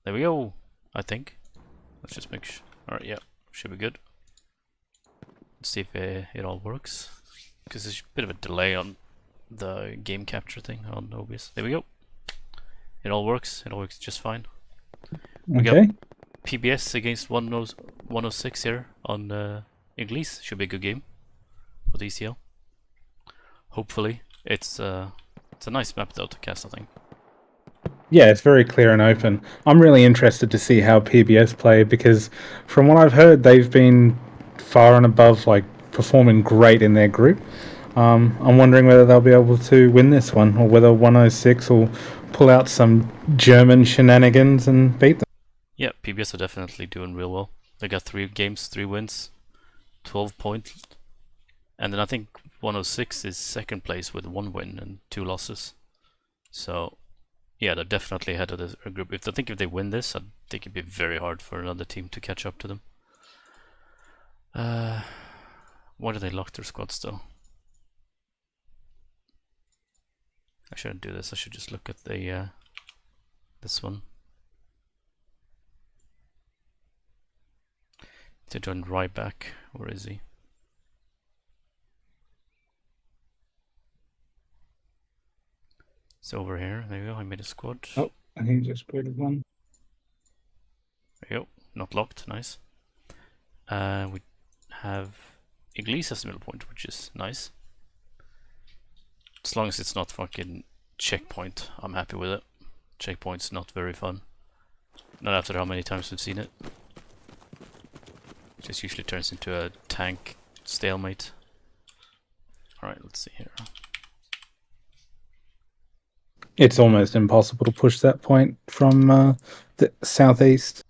There we go, I think. Let's just make sure. Alright, yeah, should be good. Let's see if it all works. Because there's a bit of a delay on the game capture thing on OBS. There we go. It all works. It all works just fine. We got Okay. PBS against 106 here on English. Should be a good game for the ECL. Hopefully. It's a nice map though to cast, I think. Yeah, it's very clear and open. I'm really interested to see how PBS play because from what I've heard, they've been far and above, like, performing great in their group. I'm wondering whether they'll be able to win this one or whether 106 will pull out some German shenanigans and beat them. Yeah, PBS are definitely doing real well. They got 3 games, 3 wins, 12 points. And then I think 106 is second place with 1 win and 2 losses. So yeah, they're definitely ahead of the group. I think if they win this, I think it'd be very hard for another team to catch up to them. Why do they lock their squads though? I shouldn't do this. I should just look at the this one. To join right back. Where is he? It's over here. There we go. I made a squad. Oh, I think you just created one. There you go. Not locked. Nice. We have Iglesias middle point, which is nice. As long as it's not fucking checkpoint, I'm happy with it. Checkpoint's not very fun. Not after how many times we've seen it. It just usually turns into a tank stalemate. Alright, let's see here. It's almost impossible to push that point from the southeast.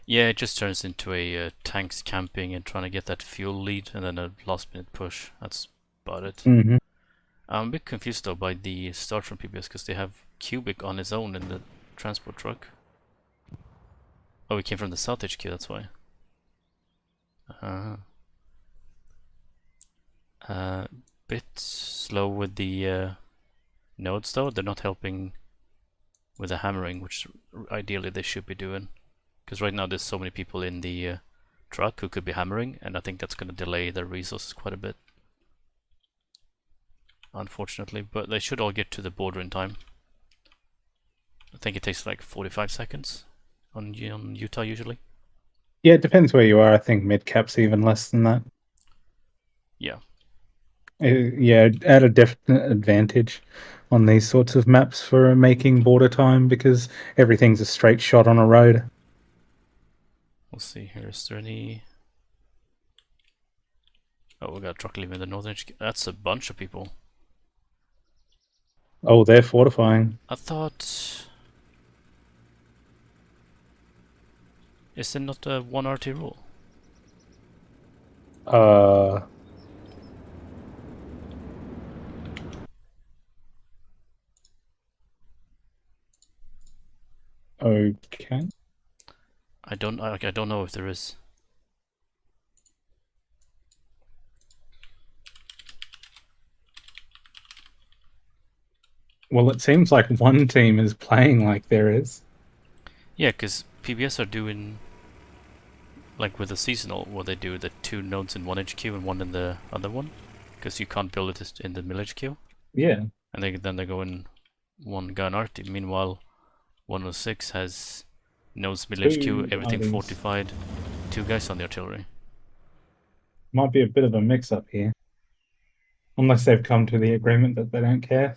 Yeah, it just turns into a tanks camping and trying to get that fuel lead and then a last minute push. That's about it. Mm-hmm. I'm a bit confused though by the start from PBS because they have Cubic on his own in the transport truck. Oh, he came from the South HQ, that's why. Bit slow with the nodes though. They're not helping with the hammering, which ideally they should be doing. Because right now there's so many people in the truck who could be hammering, and I think that's going to delay their resources quite a bit. Unfortunately, but they should all get to the border in time. I think it takes like 45 seconds on Utah usually. Yeah, it depends where you are. I think mid-cap's even less than that. Yeah. Yeah, at a definite advantage on these sorts of maps for making border time because everything's a straight shot on a road. We'll see here. Is there any... Oh, we got a truck leaving the northern HQ. That's a bunch of people. Oh, they're fortifying. I thought... Is there not a 1 RT rule? Okay. I don't know if there is. Well, it seems like one team is playing like there is. Yeah, because PBS are doing, like with the seasonal, what they do, the 2 nodes in one HQ and 1 in the other one, because you can't build it in the middle HQ. Yeah. And then they go in 1 gun arty. Meanwhile, 106 has nodes middle HQ, everything items. fortified, 2 guys on the artillery. Might be a bit of a mix-up here. Unless they've come to the agreement that they don't care.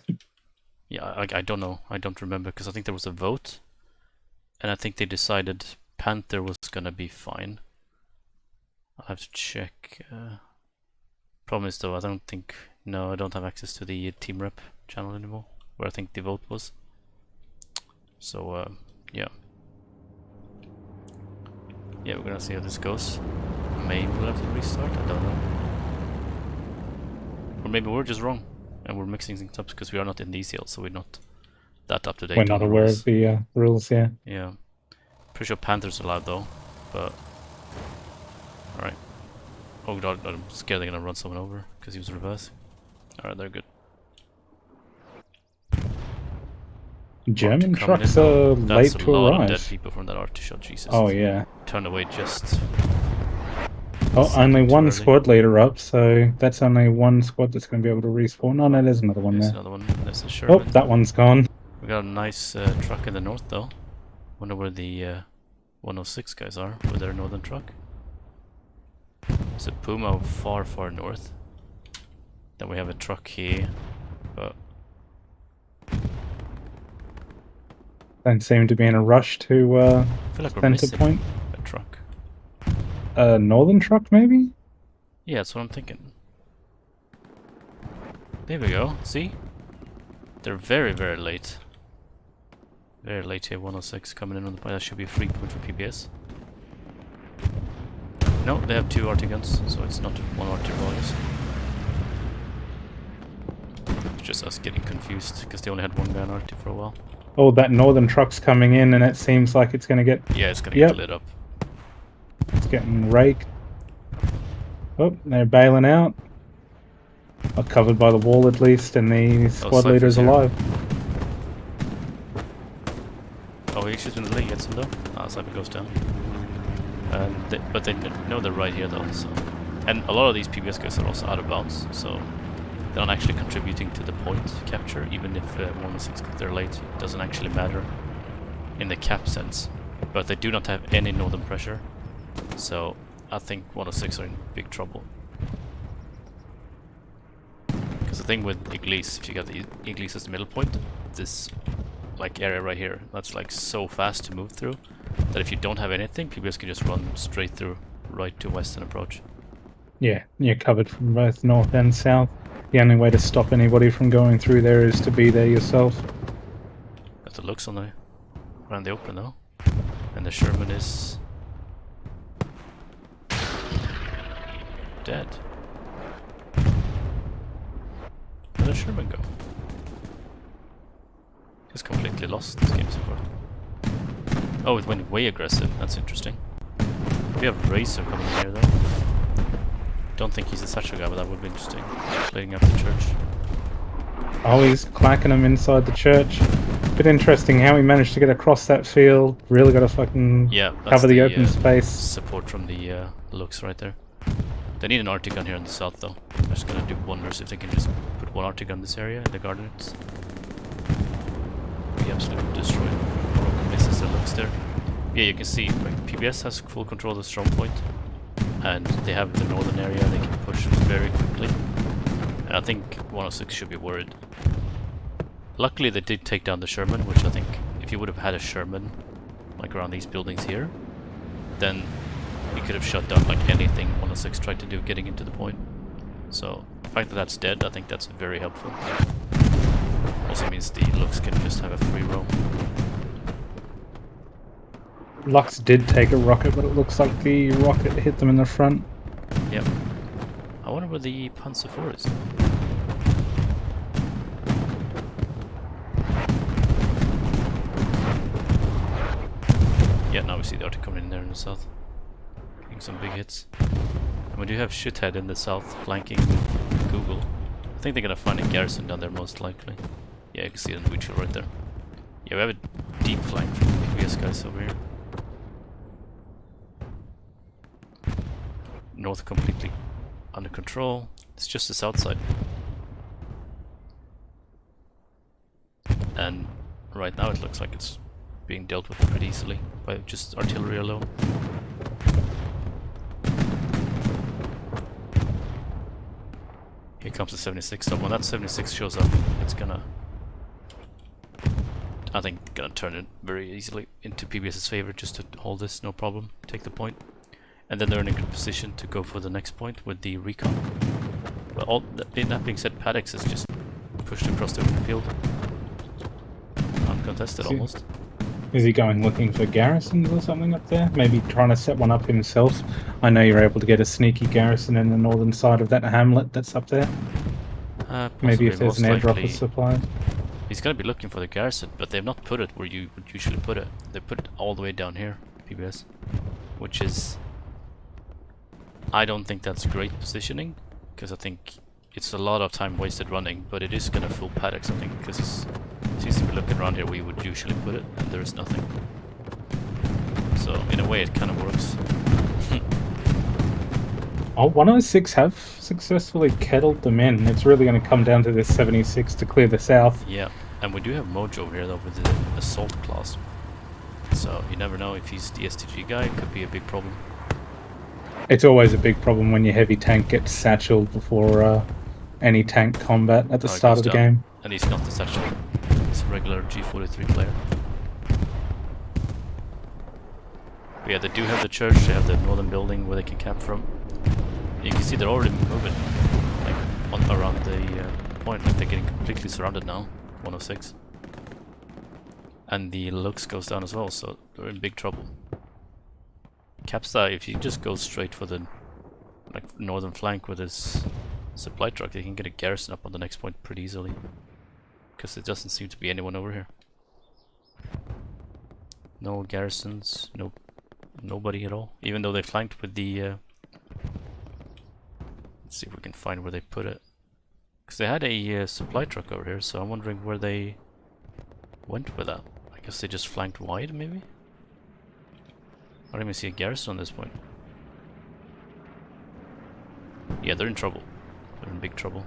Yeah, I don't know. I don't remember, because I think there was a vote, and I think they decided Panther was gonna be fine. I'll have to check. Problem is though, I don't have access to the team rep channel anymore, where I think the vote was. So yeah. Yeah, we're gonna see how this goes. Maybe we'll have to restart, I don't know. Or maybe we're just wrong, and we're mixing things up because we are not in the ECL, so we're not that up to date. We're not aware of the rules, yeah. Yeah. Pretty sure Panthers allowed though, but... Alright. Oh god, I'm scared they're gonna run someone over because he was reversing. Alright, they're good. German coming in. trucks Oh, are that's late a to lot of dead arrive. people from that arty shot. Jesus. Oh yeah. Turn away just Oh, a only second too one early. squad leader up, so that's only one squad that's going to be able to respawn. Oh no, there's another one There's there. another one. There's a Oh, Sherman. that one's gone. We got a nice truck in the north though. Wonder where the 106 guys are with their northern truck. There's a Puma far, far north. Then we have a truck here, but Don't seem to be in a rush to I feel like we're center missing point. a truck. A northern truck, maybe? Yeah, that's what I'm thinking. There we go. See? They're very, very late. Very late here. 106 coming in on the point. That should be a free point for PBS. No, they have 2 RT guns, so it's not 1 RT volumes. It's just us getting confused because they only had 1 guy on RT for a while. Oh, that northern truck's coming in, and it seems like it's going to get... Yeah, it's gonna get lit up. It's getting raked. Oh, they're bailing out. Are covered by the wall at least, and the squad leader's Cypher's here. alive. Oh, he shoots in the leg, gets him though. Ah, Cypher goes down. But they know they're right here though, so... And a lot of these PBS guys are also out of bounds, so... They're not actually contributing to the point capture, even if 106 got there late. It doesn't actually matter in the cap sense. But they do not have any northern pressure, so I think 106 are in big trouble. Because the thing with Iglis, if you got the Iglis as the middle point, this like area right here, that's like so fast to move through, that if you don't have anything, PBS can just run straight through, right to western approach. Yeah, you're covered from both north and south. The only way to stop anybody from going through there is to be there yourself. Got the looks on the around the open though. And the Sherman is dead. Where did Sherman go? He's completely lost this game so far. Oh, it went way aggressive. That's interesting. We have Racer coming in here though. Don't think he's a satchel guy, but that would be interesting. Leading up the church. Oh, he's clacking him inside the church. Bit interesting how he managed to get across that field. Really got to fucking cover the open space. Support from the looks right there. They need an RT gun here in the south though. They're just gonna do wonders if they can just put 1 RT gun in this area in the gardens. Be absolutely destroyed. Broken misses that looks there. Yeah, you can see like PBS has full control of the strong point, and they have the northern area they can push very quickly. And I think 106 should be worried. Luckily they did take down the Sherman, which I think if you would have had a Sherman like around these buildings here, then you could have shut down like anything 106 tried to do getting into the point. So the fact that that's dead, I think that's very helpful. Also means the looks can just have a free roam. Lux did take a rocket, but it looks like the rocket hit them in the front. Yep. I wonder where the Panzer IV is. Yeah, now we see the Arctic coming in there in the south. Getting some big hits. And we do have Shithead in the south flanking Google. I think they're gonna find a garrison down there most likely. Yeah, you can see it in the wheat field right there. Yeah, we have a deep flank from the PBS guys over here. North completely under control. It's just the south side. And right now it looks like it's being dealt with pretty easily by just artillery alone. Here comes the 76. So when that 76 shows up, it's gonna, I think, gonna turn it very easily into PBS's favor just to hold this, no problem, take the point. And then they're in a good position to go for the next point with the recon. But all that being said, Paddocks is just pushed across the open field. Uncontested almost. Is he going looking for garrisons or something up there? Maybe trying to set one up himself? I know you're able to get a sneaky garrison in the northern side of that hamlet that's up there. Maybe if there's an airdrop of supplies. He's gonna be looking for the garrison, but they've not put it where you would usually put it. They put it all the way down here, PBS. Which is... I don't think that's great positioning, because I think it's a lot of time wasted running, but it is gonna fool Paddocks, I think, because Seems to be looking around here where you would usually put it, and there's nothing. So in a way, it kind of works. Oh, 106 have successfully kettled them in. It's really going to come down to this 76 to clear the south. Yeah, and we do have Mojo over here though with the assault class. So you never know if he's the STG guy. It could be a big problem. It's always a big problem when your heavy tank gets satcheled before any tank combat at the Oh, it start goes of the down. game. And he's not the satchel. He's a regular G43 player. But yeah, they do have the church. They have the northern building where they can camp from. You can see they're already moving, like around the point. Like they're getting completely surrounded now. 106. And the looks goes down as well, so they're in big trouble. Capstar, if you just go straight for the northern flank with his supply truck, they can get a garrison up on the next point pretty easily. Because there doesn't seem to be anyone over here. No garrisons, nobody at all. Even though they flanked with the... let's see if we can find where they put it. Because they had a supply truck over here, so I'm wondering where they went with that. I guess they just flanked wide, maybe? I don't even see a garrison on this point. Yeah, they're in trouble. They're in big trouble.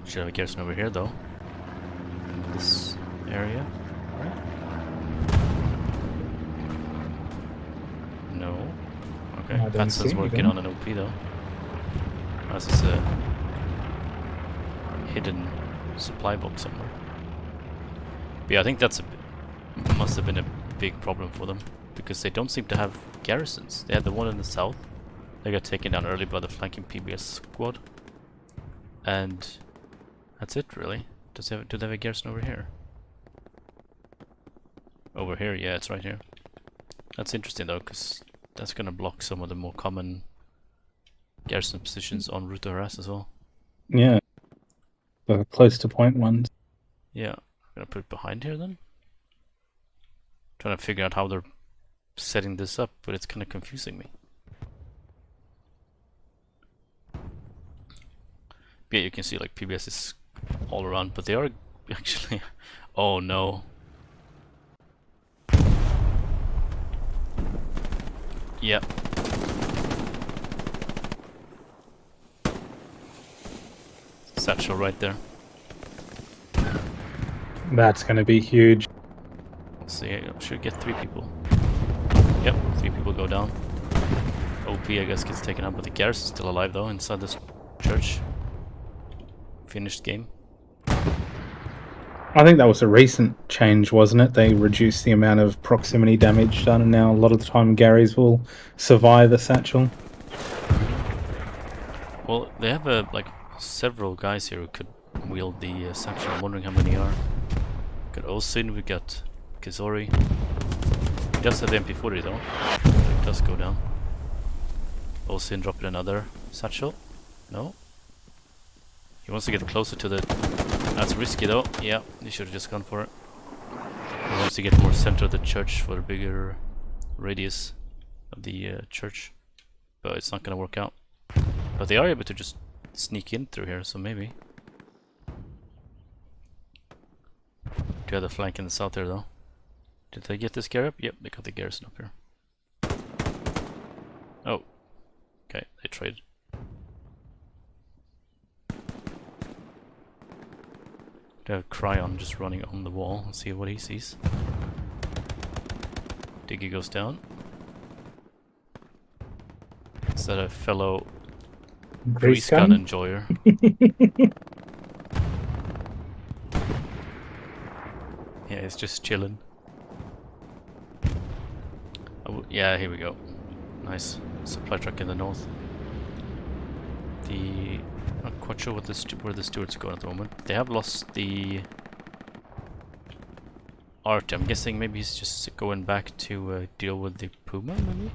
Should have a garrison over here, though. In this area. No. Okay, Patson's working on an OP, though. That's just a hidden supply box somewhere. But yeah, I think that's must have been a big problem for them, because they don't seem to have garrisons. They had the one in the south. They got taken down early by the flanking PBS squad. And that's it, really. Do they have a garrison over here? Over here, yeah, it's right here. That's interesting though, because that's gonna block some of the more common garrison positions en route to harass as well. Yeah. The close to point ones. Yeah, I'm gonna put it behind here then. Trying to figure out how they're setting this up, but it's kind of confusing me. Yeah, you can see like PBS is all around, but they are actually... Oh no. Yeah. Satchel right there. That's going to be huge. Let's see, I should get 3 people. Yep, 3 people go down. OP, I guess, gets taken out, but the garrison's still alive though, inside this church. Finished game. I think that was a recent change, wasn't it? They reduced the amount of proximity damage done, and now a lot of the time Garys will survive a satchel. Well, they have like several guys here who could wield the satchel. I'm wondering how many are. We got Osin, we got Kizori. He does have the MP40 though. It does go down. Osin dropping another satchel. No. He wants to get closer to the... That's risky though. Yeah, he should have just gone for it. He wants to get more center of the church for a bigger radius of the church. But it's not going to work out. But they are able to just sneak in through here, so maybe. Do you have the flank in the south there though? Did they get this gear up? Yep, they got the garrison up here. Oh. Okay, they traded. Do have Cryon just running on the wall and see what he sees. Diggy goes down. Is that a fellow grease gun enjoyer? Yeah, he's just chilling. Oh, yeah, here we go. Nice supply truck in the north. Not quite sure what where the stewards are going at the moment. They have lost the Art. I'm guessing maybe he's just going back to deal with the Puma, maybe?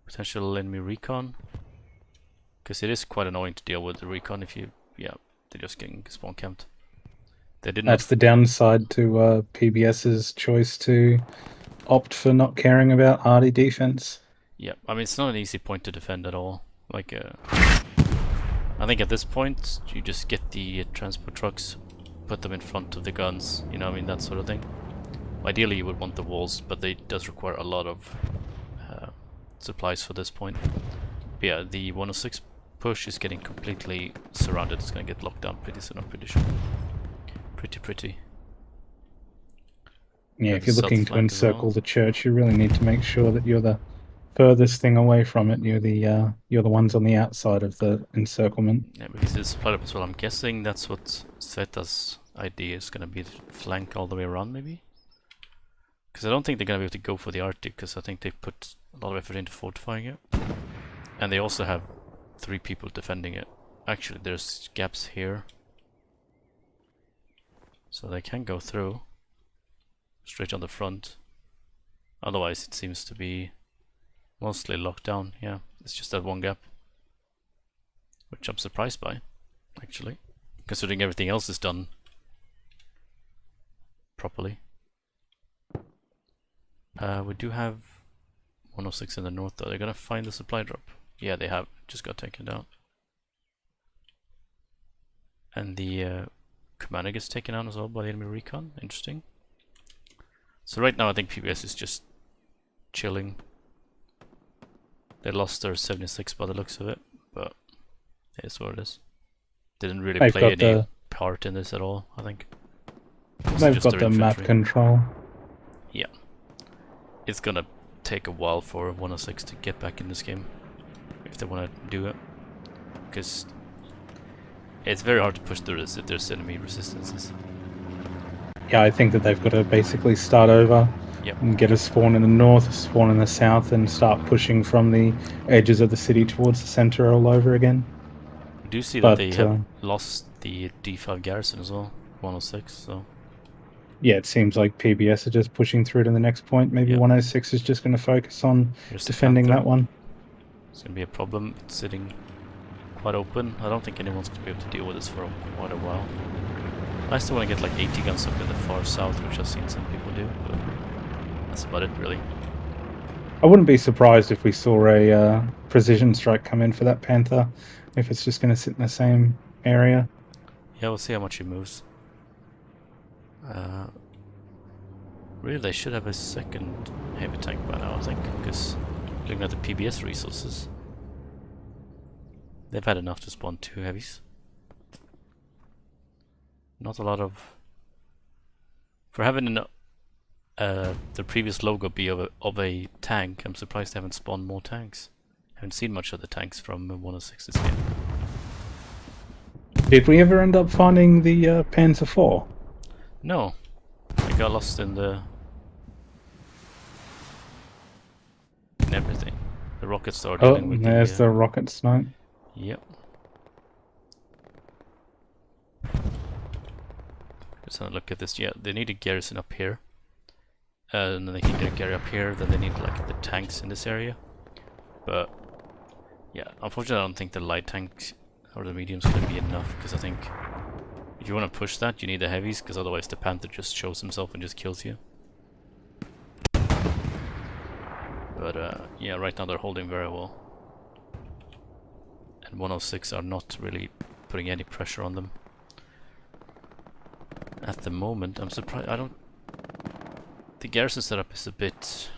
Potential enemy recon. Because it is quite annoying to deal with the recon if you... Yeah, they're just getting spawn camped. They didn't... That's the downside to PBS's choice to opt for not caring about arty defense. Yeah, I mean, it's not an easy point to defend at all. Like, I think at this point, you just get the transport trucks, put them in front of the guns, you know, I mean, that sort of thing. Ideally, you would want the walls, but it does require a lot of supplies for this point. But yeah, the 106 push is getting completely surrounded. It's going to get locked down pretty soon, I'm pretty sure. Pretty. Yeah, if you're South looking to flank as encircle well. the church, you really need to make sure that you're the furthest thing away from it. You're the ones on the outside of the encirclement. Yeah, because it's split up as well. I'm guessing that's what Sveta's idea is going to be, to flank all the way around, maybe? Because I don't think they're going to be able to go for the Arctic, because I think they put a lot of effort into fortifying it. And they also have 3 people defending it. Actually, there's gaps here. So they can go through. Straight on the front. Otherwise, it seems to be mostly locked down. Yeah, it's just that one gap. Which I'm surprised by, actually. Considering everything else is done properly. We do have 106 in the north though. They're gonna find the supply drop. Yeah, they have. Just got taken down. And the commander gets taken out as well by the enemy recon. Interesting. So right now I think PBS is just chilling. They lost their 76 by the looks of it, but it is what it is. Didn't really They've play got any part in this at all, I think. they've got the map control. Yeah. It's gonna take a while for 106 to get back in this game, if they want to do it. Because it's very hard to push through this if there's enemy resistances. Yeah, I think that they've got to basically start over. Yep. And get a spawn in the north, a spawn in the south, and start pushing from the edges of the city towards the center all over again. We do see that But they have lost the D5 garrison as well, 106, so... yeah, it seems like PBS are just pushing through to the next point. Maybe 106 is just going to focus on defending that one. It's going to be a problem. It's sitting quite open. I don't think anyone's going to be able to deal with this for quite a while. I still want to get like 80 guns up in the far south, which I've seen some people do, but that's about it, really. I wouldn't be surprised if we saw a precision strike come in for that Panther, if it's just going to sit in the same area. Yeah, we'll see how much he moves. Really, they should have a second heavy tank by now, I think, because looking at the PBS resources, they've had enough to spawn 2 heavies. Not a lot of... For having the previous logo be of a tank, I'm surprised they haven't spawned more tanks. Haven't seen much of the tanks from 106 this game. Did we ever end up finding the Panzer IV? No. I got lost in everything. The rocket started dealing with there's the rocket snipe. Yep. Just have a look at this. Yeah, they need a garrison up here. And then they can get a garrison up here. Then they need like the tanks in this area. But yeah, unfortunately I don't think the light tanks or the medium's going to be enough, because I think if you want to push that, you need the heavies, because otherwise the Panther just shows himself and just kills you. But yeah, right now they're holding very well. And 106 are not really putting any pressure on them. At the moment, I'm surprised. The garrison setup is a bit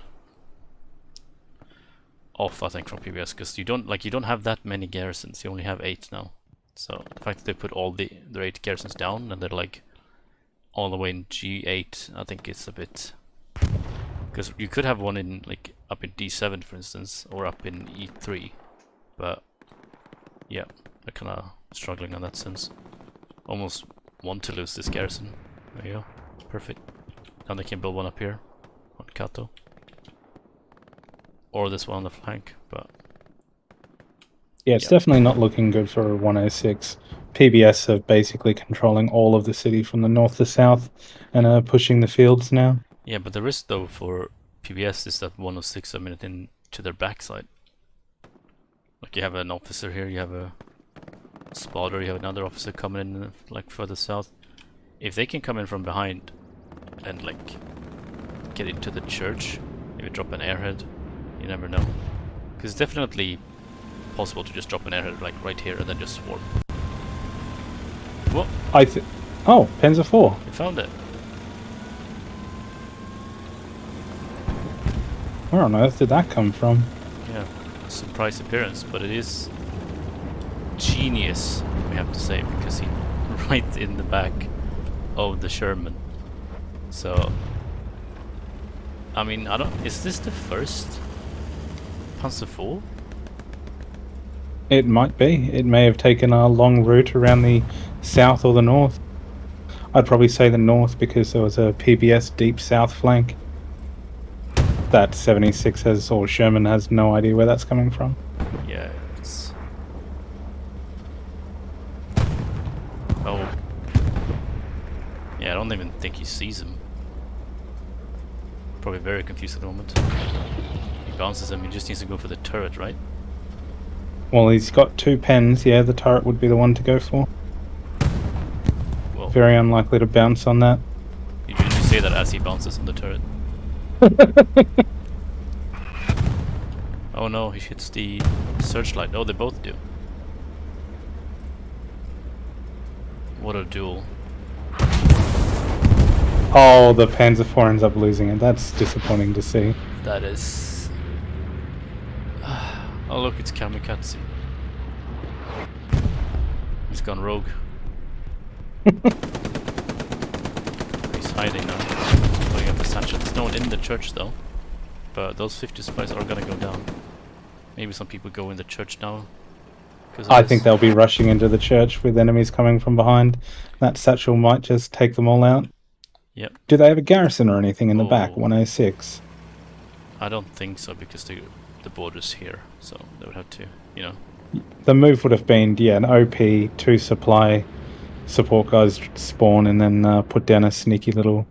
off, I think, from PBS, because you don't have that many garrisons. You only have 8 now. So the fact that they put all their 8 garrisons down and they're like all the way in G8, I think it's a bit, because you could have one in like up in D7, for instance, or up in E3, but yeah, they're kind of struggling on that sense. Almost want to lose this garrison. There you go. Perfect. Now they can build one up here on Kato. Or this one on the flank, but... yeah, it's definitely not looking good for 106. PBS are basically controlling all of the city from the north to south and are pushing the fields now. Yeah, but the risk though for PBS is that 106 are minute into their backside. Like you have an officer here, you have a spotter, you have another officer coming in like further south. If they can come in from behind and like get into the church, maybe drop an airhead, you never know. Because definitely possible to just drop an airhead like right here and then just swarm. Whoa! Oh, Panzer 4. We found it. Where on earth did that come from? Yeah, surprise appearance, but it is genius, we have to say, because he right in the back of the Sherman. So, I mean, I don't. Is this the first Panzer IV? It might be. It may have taken a long route around the south or the north. I'd probably say the north because there was a PBS deep south flank. That 76 has, or Sherman has no idea where that's coming from. Yeah, it's... Oh. Yeah, I don't even think he sees him. Probably very confused at the moment. He bounces him, he just needs to go for the turret, right? Well, he's got 2 pens. Yeah, the turret would be the one to go for. Well, very unlikely to bounce on that. You usually say that as he bounces on the turret. Oh no, he hits the searchlight. Oh, they both do. What a duel. Oh, the Panzer IV ends up losing it. That's disappointing to see. That is... Oh look, it's Kamikaze. He's gone rogue. He's hiding now. Putting up the satchel. There's no one in the church though. But those 50 supplies are gonna go down. Maybe some people go in the church now. I think they'll be rushing into the church with enemies coming from behind. That satchel might just take them all out. Yep. Do they have a garrison or anything in the back? 106. I don't think so, because the border's here, so they would have to, you know. The move would have been, yeah, an OP, 2 supply support guys spawn and then put down a sneaky little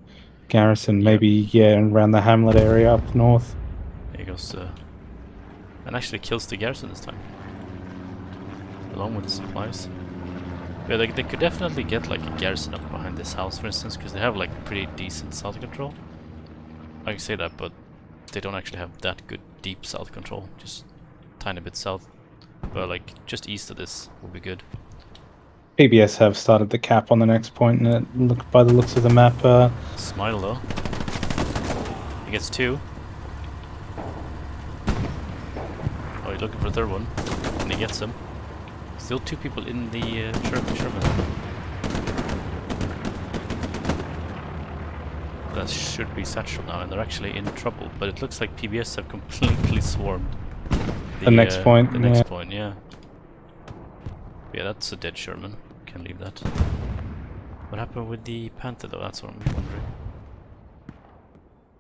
garrison, maybe, yeah, around the hamlet area up north. There goes, and actually kills the garrison this time, along with the supplies. Yeah, they could definitely get like a garrison up behind this house, for instance, because they have like pretty decent south control. I can say that, but they don't actually have that good deep south control, just tiny bit south. But like just east of this will be good. PBS have started the cap on the next point, and by the looks of the map, Smile though. He gets 2. Oh, he's looking for a 3rd one, and he gets him. Still 2 people in the Sherman. That should be satchel now, and they're actually in trouble. But it looks like PBS have completely swarmed the next point. The next point, yeah. Yeah, that's a dead Sherman. Can leave that. What happened with the Panther though? That's what I'm wondering.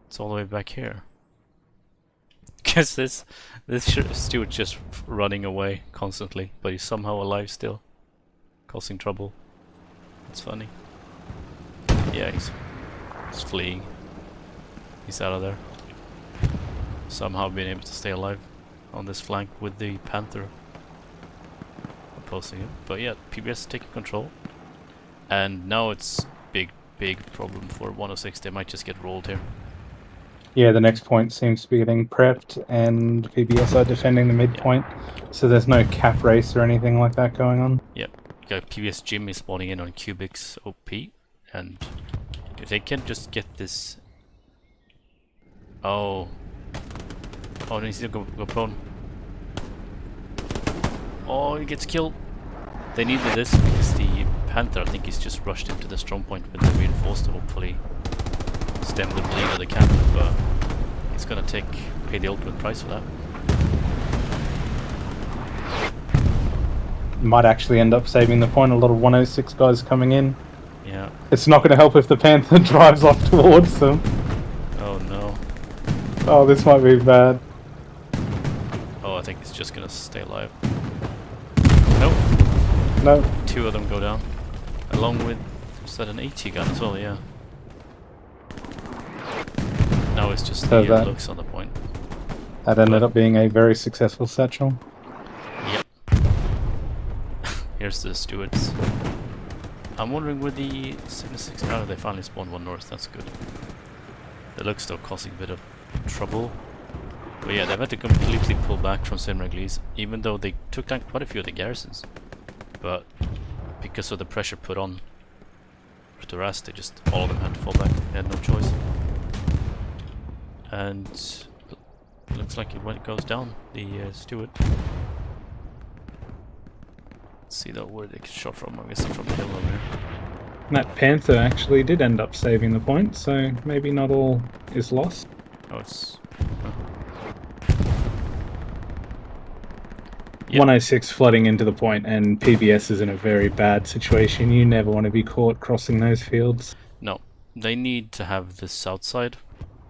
It's all the way back here. Guess this steward just running away constantly, but he's somehow alive still, causing trouble. That's funny. Yeah, he's fleeing. He's out of there. Somehow being able to stay alive on this flank with the Panther opposing him. But yeah, PBS taking control, and now it's big problem for 106. They might just get rolled here. Yeah, the next point seems to be getting prepped, and PBS are defending the midpoint, so there's no cap race or anything like that going on. Yep, got PBS Jimmy spawning in on Cubics OP, and if they can just get this... Oh, no, he needs to go prone. Oh, he gets killed. They needed this because the Panther, I think he's just rushed into the strong point with the reinforced to hopefully stem the bleed of the camp, but he's gonna pay the ultimate price for that. Might actually end up saving the point. A lot of 106 guys coming in. Yeah. It's not going to help if the Panther drives off towards them. Oh no. Oh, this might be bad. Oh, I think he's just gonna stay alive. Nope. No. 2 of them go down, along with, is that an AT gun as well? Yeah. Now it's just the looks on the point. That ended up being a very successful satchel. Yep. Here's the stewards. I'm wondering with the 76 now they finally spawned one north. That's good. The looks though causing a bit of trouble. But yeah, they've had to completely pull back from Simreglis, even though they took down quite a few of the garrisons. But because of the pressure put on Taras, they just, all of them had to fall back. They had no choice. And it looks like it goes down, the Steward. Let's see though where they get shot from. I guess they're from the hill over here. That Panther actually did end up saving the point, so maybe not all is lost. Oh, it's... Yep. 106 flooding into the point, and PBS is in a very bad situation. You never want to be caught crossing those fields. No, they need to have the south side,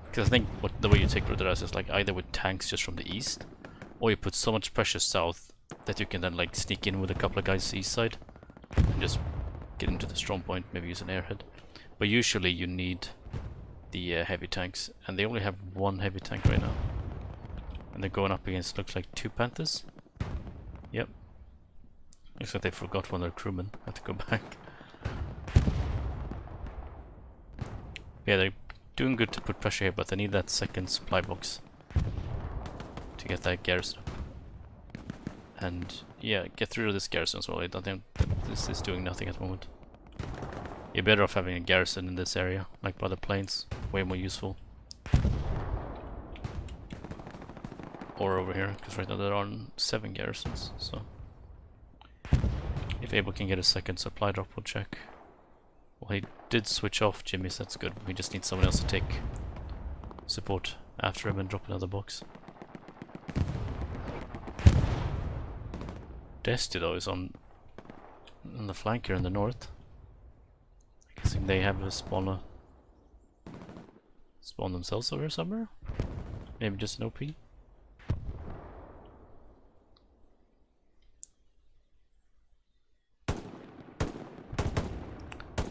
because I think the way you take Ruderas is like either with tanks just from the east, or you put so much pressure south that you can then like sneak in with a couple of guys east side and just get into the strong point, maybe use an airhead. But usually you need the heavy tanks, and they only have one heavy tank right now, and they're going up against, looks like 2 Panthers. Yep. Looks like they forgot one of their crewmen. Had to go back. Yeah, they're doing good to put pressure here, but they need that second supply box to get that garrison up. And yeah, get through to this garrison as well. I don't think that this is doing nothing at the moment. You're better off having a garrison in this area, like by the plains. Way more useful. Or over here, because right now there are 7 garrisons, so if Abel can get a second supply drop, we'll check. Well, he did switch off Jimmy, so that's good. We just need someone else to take support after him and drop another box. Desti though is on the flank here in the north. I'm guessing they have a spawner spawn themselves over here somewhere? Maybe just an OP?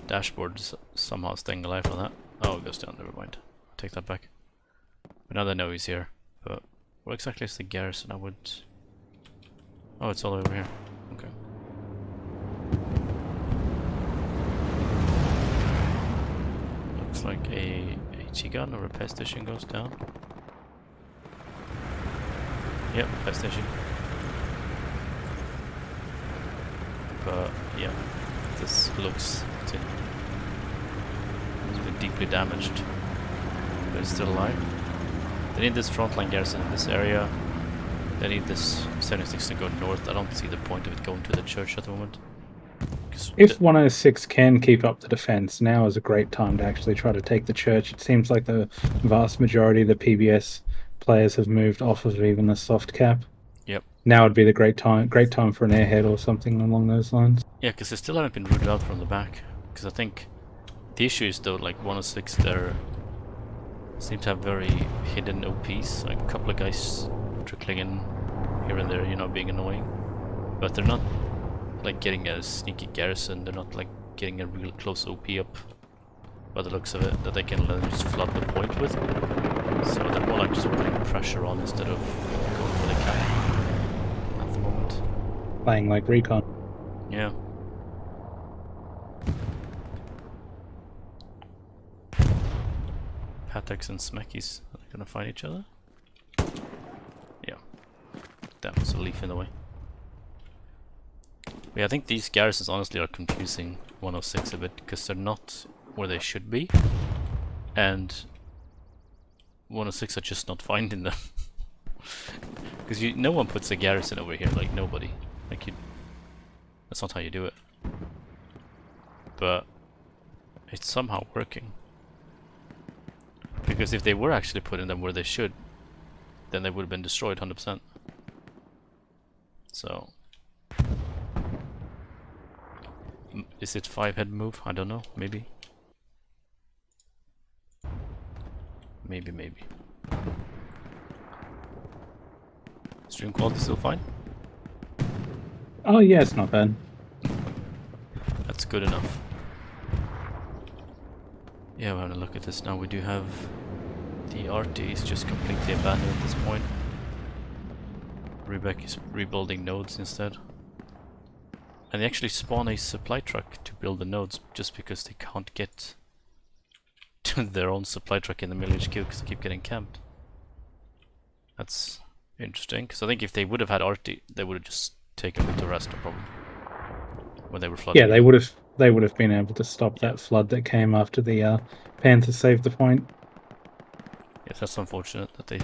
Dashboard is somehow staying alive on that. Oh, it goes down, never mind. I'll take that back. But now they know he's here. But what exactly is the garrison? I would... Oh, it's all over here. Okay. Looks like a HE gun or a pest station goes down. Yep, pest station. But yeah, this looks to be deeply damaged, but it's still alive. They need this frontline garrison in this area. They need this 76 to go north. I don't see the point of it going to the church at the moment. If 106 can keep up the defense, now is a great time to actually try to take the church. It seems like the vast majority of the PBS players have moved off of even the soft cap. Yep. Now would be the great time for an airhead or something along those lines. Yeah, because they still haven't been rooted out from the back. Because I think the issue is though, like 106, they seem to have very hidden OPs. Like a couple of guys trickling in here and there, you know, being annoying. But they're not like getting a sneaky garrison. They're not like getting a real close OP up by the looks of it that they can just flood the point with. So they're more like just putting pressure on instead of going for the cap at the moment. Playing like recon. Yeah. Patex and Smekies, are they gonna find each other? Yeah. That was a leaf in the way. But yeah, I think these garrisons honestly are confusing 106 a bit, because they're not where they should be. And 106 are just not finding them. Because no one puts a garrison over here, like nobody. Like that's not how you do it. But it's somehow working. Because if they were actually putting them where they should, then they would have been destroyed 100%. So is it 5-head move? I don't know. Maybe. Maybe. Stream quality still fine? Oh yeah, it's not bad. That's good enough. Yeah, we're having a look at this now. We do have the RTs just completely abandoned at this point. Rebecca is rebuilding nodes instead. And they actually spawn a supply truck to build the nodes just because they can't get to their own supply truck in the middle HQ because they keep getting camped. That's interesting, because I think if they would have had Artie, they would have just taken them to rest, no problem. When they were flooding. Yeah, they would have been able to stop Yeah. that flood that came after the Panthers saved the point. Yes, that's unfortunate that they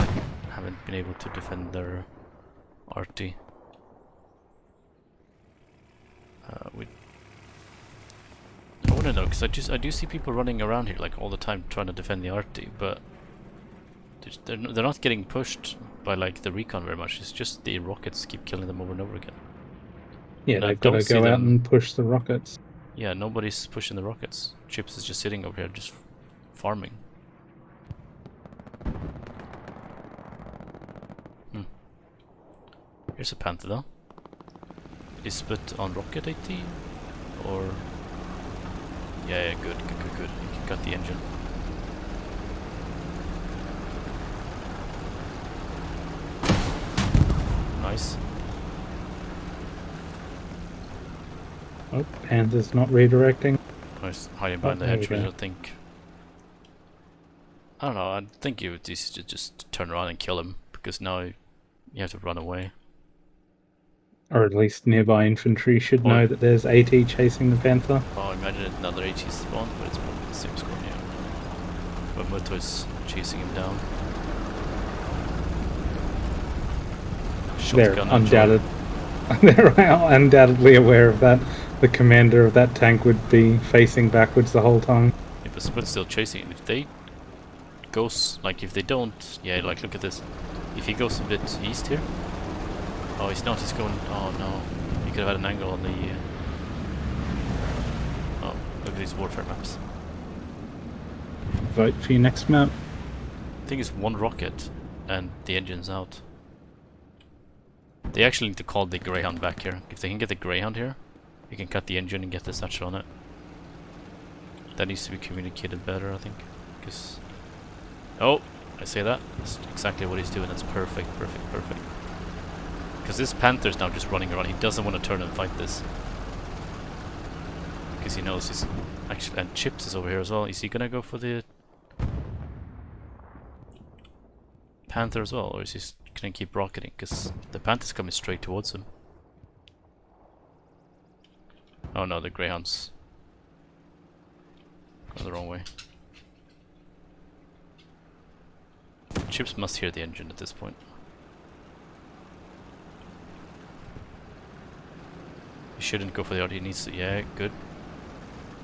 haven't been able to defend their Artie. I wouldn't know, because I do see people running around here like all the time trying to defend the Artie, but they're not getting pushed by like the recon very much. It's just the rockets keep killing them over and over again. Yeah, And I they've got to don't see go out them. and push the rockets. Yeah, nobody's pushing the rockets. Chips is just sitting over here, just farming. Here's a Panther though. Is split on rocket 18? Or... Yeah, good. You got the engine. Nice. Oh, Panther's not redirecting. Nice. Hiding behind the there we hedge, which go. I think... I don't know, I think you would easy to just turn around and kill him, because now you have to run away. Or at least nearby infantry should Or- know that there's AT chasing the Panther. Oh, imagine another AT spawn, but it's probably the same squad, yeah. But Muto is chasing him down. They're Shotgun enjoy. they're undoubtedly aware of that. The commander of that tank would be facing backwards the whole time. Yeah, but Spud's still chasing him. If they goes, like if they don't, yeah, like look at this. If he goes a bit east here. Oh, he's not, he's going, oh no. He could have had an angle on the... Oh, look at these warfare maps. Vote for your next map. I think it's one rocket and the engine's out. They actually need to call the Greyhound back here. If they can get the Greyhound here, you can cut the engine and get the satchel on it. That needs to be communicated better, I think. Because... Oh! I say that. That's exactly what he's doing. That's perfect. Because this Panther's now just running around. He doesn't want to turn and fight this. Because he knows he's... Actually, and Chips is over here as well. Is he gonna go for the... Panther as well? Or is he gonna keep rocketing? Because the Panther's coming straight towards him. Oh no, the Greyhound's going the wrong way. Chips must hear the engine at this point. He shouldn't go for the audio, he needs to... Yeah, good.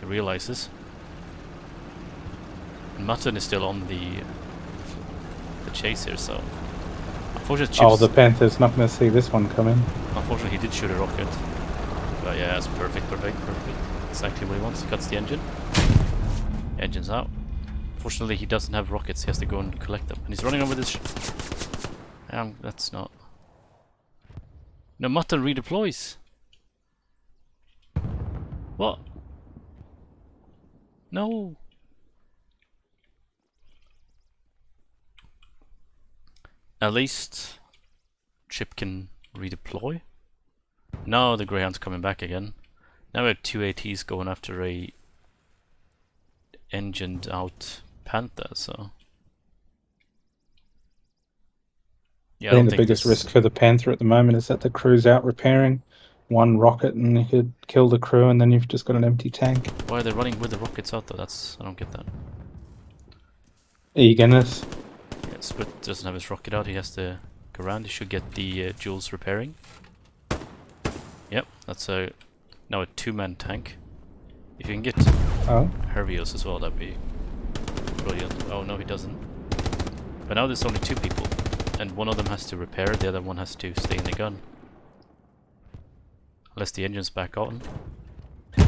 He realizes. And Mutton is still on the chase here, so... Unfortunately, Chips... Oh, the Panther's not going to see this one coming. Unfortunately, he did shoot a rocket. But yeah, that's perfect. Exactly what he wants. He cuts the engine. Engine's out. Fortunately, he doesn't have rockets. He has to go and collect them. And he's running over this... that's not... No, Mutton redeploys! What? No! At least... Chip can redeploy. Now the Greyhound's coming back again. Now we have two ATs going after a engined out Panther, so... Yeah, I think the biggest risk for the Panther at the moment is that the crew's out repairing. One rocket and you could kill the crew and then you've just got an empty tank. Why are they running with the rockets out though? I don't get that. Eagerness. Yeah, Split doesn't have his rocket out, he has to go around. He should get the Jules repairing. Yep, that's now a two-man tank. If you can get Hervios as well, that'd be brilliant. Oh no, he doesn't. But now there's only two people. And one of them has to repair, the other one has to stay in the gun. Unless the engine's back on. I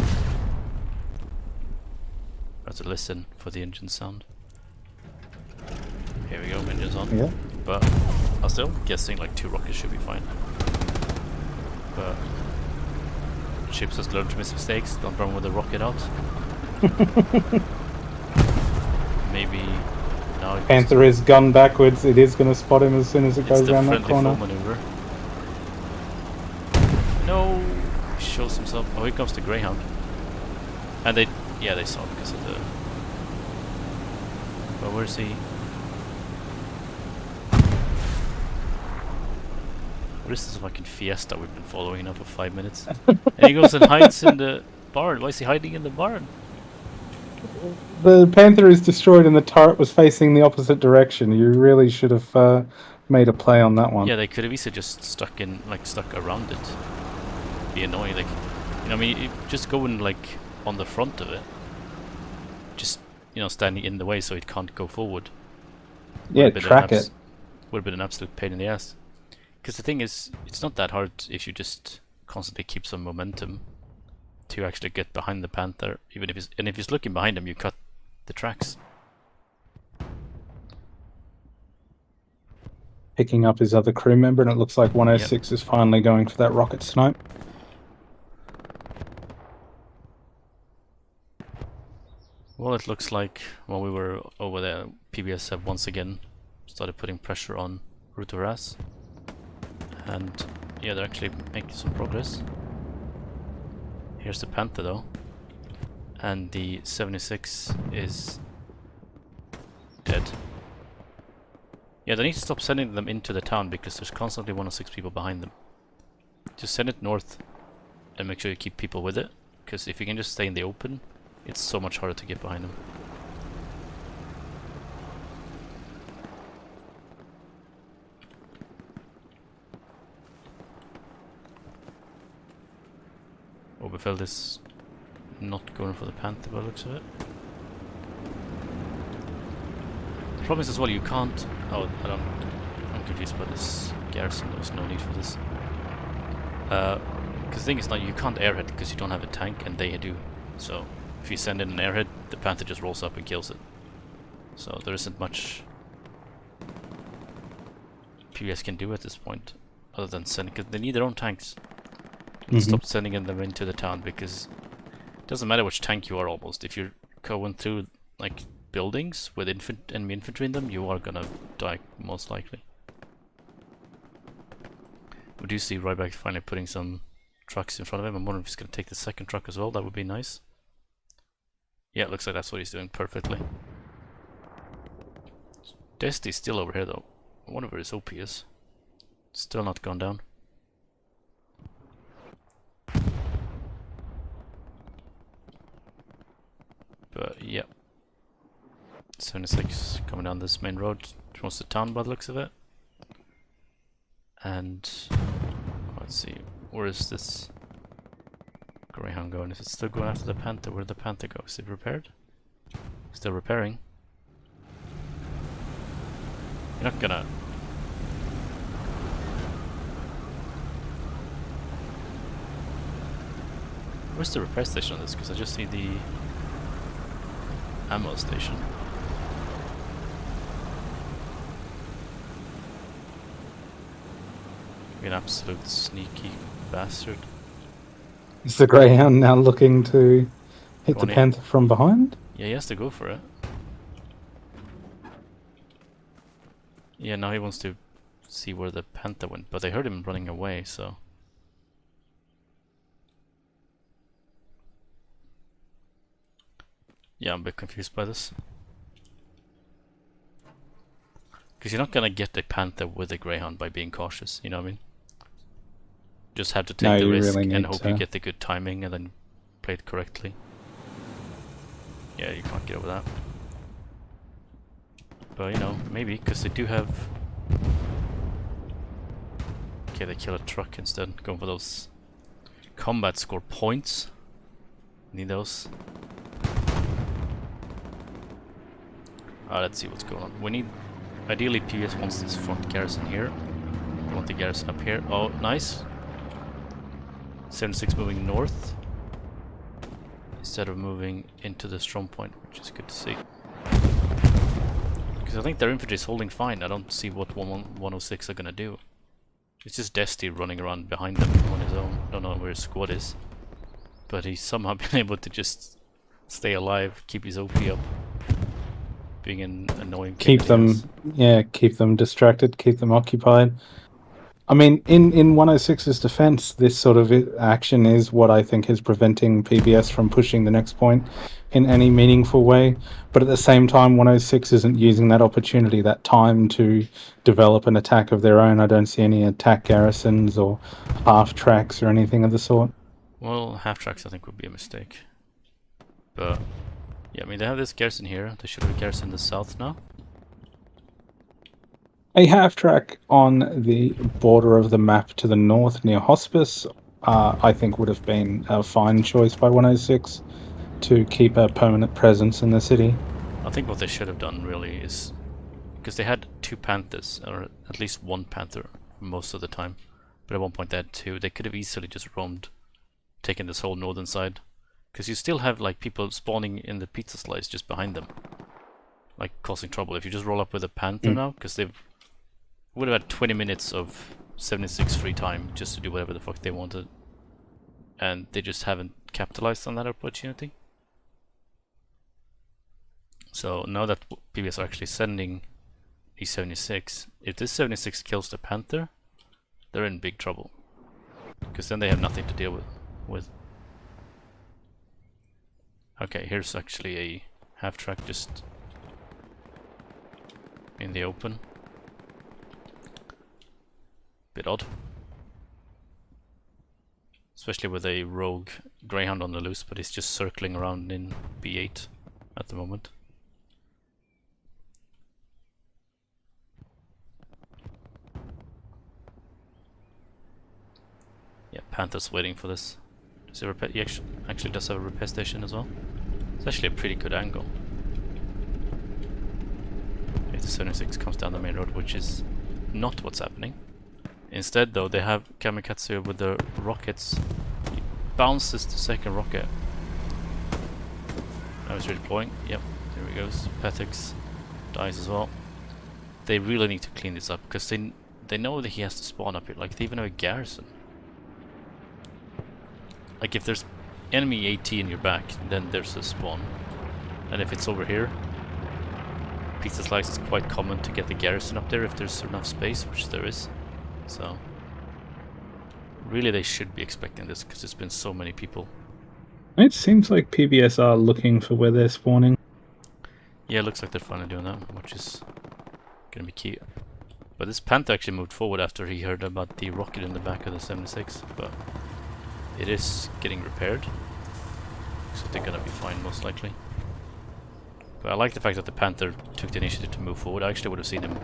have to listen for the engine sound. Here we go, engine's on. Yeah. But I'm still guessing like 2 rockets should be fine. But Chips has learned from his mistakes, don't run with a rocket out. Maybe now Panther is gun backwards, it is going to spot him as soon as it goes around that corner. Maneuver. No! He shows himself. Oh, here comes the Greyhound. And they saw it because of the... But where's he? What is this fucking fiesta we've been following now for 5 minutes? And he goes and hides in the barn. Why is he hiding in the barn? The Panther is destroyed and the turret was facing the opposite direction. You really should have made a play on that one. Yeah, they could have easily just stuck around it. Be annoying, like, I mean, you just go in like on the front of it, just standing in the way so it can't go forward. Yeah, track it. Would have been an absolute pain in the ass. Because the thing is, it's not that hard if you just constantly keep some momentum to actually get behind the Panther. Even if he's looking behind him, you cut the tracks. Picking up his other crew member, and it looks like 106 is finally going for that rocket snipe. Well, it looks like while we were over there, PBS have once again started putting pressure on Route to Harass. And yeah, they're actually making some progress. Here's the Panther though. And the 76 is dead. Yeah, they need to stop sending them into the town because there's constantly 106 people behind them. Just send it north and make sure you keep people with it. Because if you can just stay in the open, it's so much harder to get behind them. Oberfeld is not going for the Panther by the looks of it. The problem is as well, you can't... Oh, I'm confused by this garrison. There's no need for this. Because the thing is, now you can't airhead because you don't have a tank and they do. So if you send in an airhead, the Panther just rolls up and kills it. So there isn't much PBS can do at this point other than send, because they need their own tanks. Stop sending them into the town, because it doesn't matter which tank you are almost. If you're going through like buildings with enemy infantry in them, you are gonna die most likely. We do see Ryback finally putting some trucks in front of him. I'm wondering if he's gonna take the second truck as well. That would be nice. Yeah, it looks like that's what he's doing perfectly. Desti's still over here though. I wonder where his OP is. Still not gone down. But yeah, 76 coming down this main road towards the town by the looks of it. And let's see, where is this Greyhound going? Is it still going after the Panther? Where did the Panther go? Is it repaired? Still repairing. You're not gonna... Where's the repair station on this? Because I just see the ammo station. You're an absolute sneaky bastard. Is the Greyhound now looking to hit the Panther from behind? Yeah, he has to go for it. Yeah, now he wants to see where the Panther went, but I heard him running away, so... Yeah, I'm a bit confused by this. Because you're not gonna get a Panther with a Greyhound by being cautious, you know what I mean? Just have to take the risk really and hope you get the good timing and then play it correctly. Yeah, you can't get over that. But you know, maybe, because they do have... Okay, they kill a truck instead, going for those combat score points. Need those. Let's see what's going on. We need... Ideally, PBS wants this front garrison here. We want the garrison up here. Oh, nice. 76 moving north instead of moving into the strong point, which is good to see. Because I think their infantry is holding fine. I don't see what 106 are gonna do. It's just Desti running around behind them on his own. I don't know where his squad is, but he's somehow been able to just stay alive, keep his OP up, being an annoying. Keep them distracted, keep them occupied. I mean, in 106's defense, this sort of action is what I think is preventing PBS from pushing the next point in any meaningful way. But at the same time, 106 isn't using that opportunity, that time to develop an attack of their own. I don't see any attack garrisons or half tracks or anything of the sort. Well, half tracks I think would be a mistake. But yeah, I mean they have this garrison here. They should have a garrison in the south now. A half track on the border of the map to the north near Hospice, I think would have been a fine choice by 106 to keep a permanent presence in the city. I think what they should have done really is, because they had 2 panthers, or at least 1 panther most of the time, but at one point they had 2. They could have easily just roamed, taken this whole northern side, because you still have like people spawning in the pizza slice just behind them, like causing trouble. If you just roll up with a panther now, because they've would have had 20 minutes of 76 free time just to do whatever the fuck they wanted, and they just haven't capitalized on that opportunity. So now that PBS are actually sending these 76, if this 76 kills the panther, they're in big trouble, because then they have nothing to deal with. Okay, here's actually a half track just in the open. Bit odd. Especially with a rogue greyhound on the loose, but he's just circling around in B8 at the moment. Yeah, Panther's waiting for this. He actually does have a repair station as well. It's actually a pretty good angle. If the 76 comes down the main road, which is not what's happening. Instead, though, they have Kamikaze with the rockets. He bounces the second rocket. Now he's redeploying. Yep, there he goes. Petix dies as well. They really need to clean this up, because they know that he has to spawn up here. Like, they even have a garrison. Like, if there's enemy AT in your back, then there's a spawn. And if it's over here, pizza slice is quite common to get the garrison up there if there's enough space, which there is. So, really they should be expecting this, because there's been so many people. It seems like PBS are looking for where they're spawning. Yeah, it looks like they're finally doing that, which is gonna be key. But this Panther actually moved forward after he heard about the rocket in the back of the 76, but it is getting repaired, so they're gonna be fine most likely. But I like the fact that the Panther took the initiative to move forward. I actually would have seen him,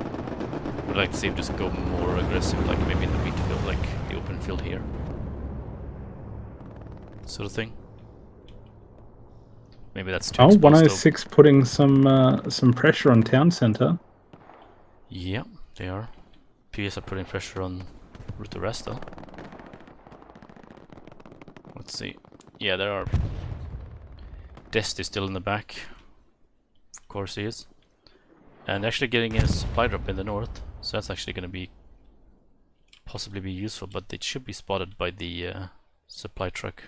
would like to see him just go more aggressive, like maybe in the wheat field, like the open field here, sort of thing. Maybe that's too exposed. 106 putting some pressure on town center. Yeah, they are. PS are putting pressure on Route de Rest though. Let's see. Yeah, there are. Dest is still in the back. Of course he is. And actually getting a supply drop in the north, so that's actually going to be possibly be useful, but it should be spotted by the supply truck.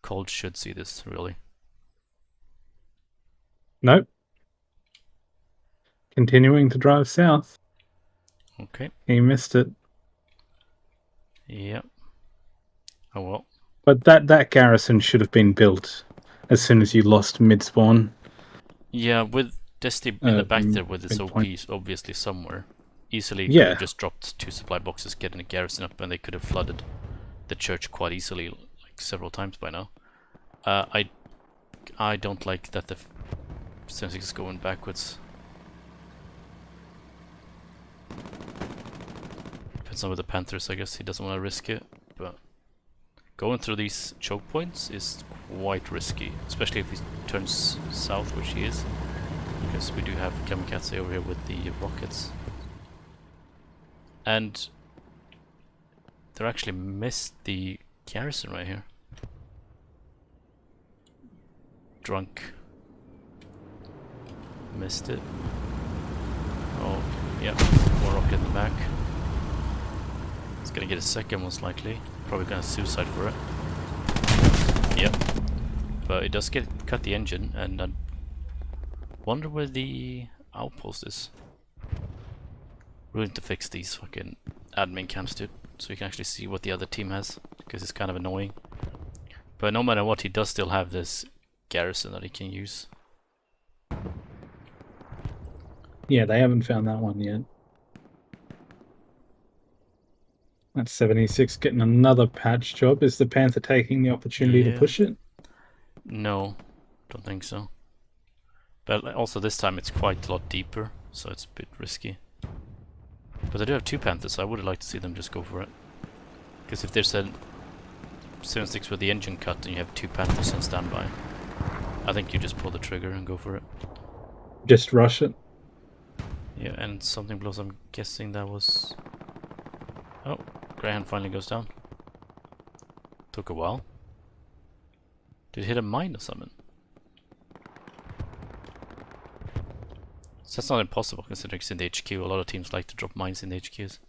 Cold should see this, really. Nope. Continuing to drive south. Okay. He missed it. Yeah. Oh well. But that garrison should have been built as soon as you lost mid-spawn. Yeah, with Desti in the back there with its OPs obviously somewhere. Easily could have just dropped 2 supply boxes, getting a garrison up, and they could have flooded the church quite easily, like several times by now. I don't like that the 76 is going backwards. Depends on with the Panthers, I guess he doesn't want to risk it, but going through these choke points is quite risky, especially if he turns south, which he is, because we do have Kamikaze over here with the rockets. And they actually missed the garrison right here. Drunk. Missed it. Oh, yeah, more rocket in the back. It's gonna get a second most likely. Probably gonna suicide for it. Yep. But it does cut the engine, and I wonder where the outpost is. We need to fix these fucking admin camps, dude, so we can actually see what the other team has, because it's kind of annoying. But no matter what, he does still have this garrison that he can use. Yeah, they haven't found that one yet. That's 76 getting another patch job. Is the Panther taking the opportunity to push it? No, don't think so. But also this time it's quite a lot deeper, so it's a bit risky. But they do have 2 Panthers, so I would like to see them just go for it. Because if there's a 7.6 with the engine cut and you have 2 Panthers on standby, I think you just pull the trigger and go for it. Just rush it. Yeah, and something blows. I'm guessing that was... Oh, Greyhound finally goes down. Took a while. Did it hit a mine or something? So that's not impossible considering it's in the HQ. A lot of teams like to drop mines in the HQs.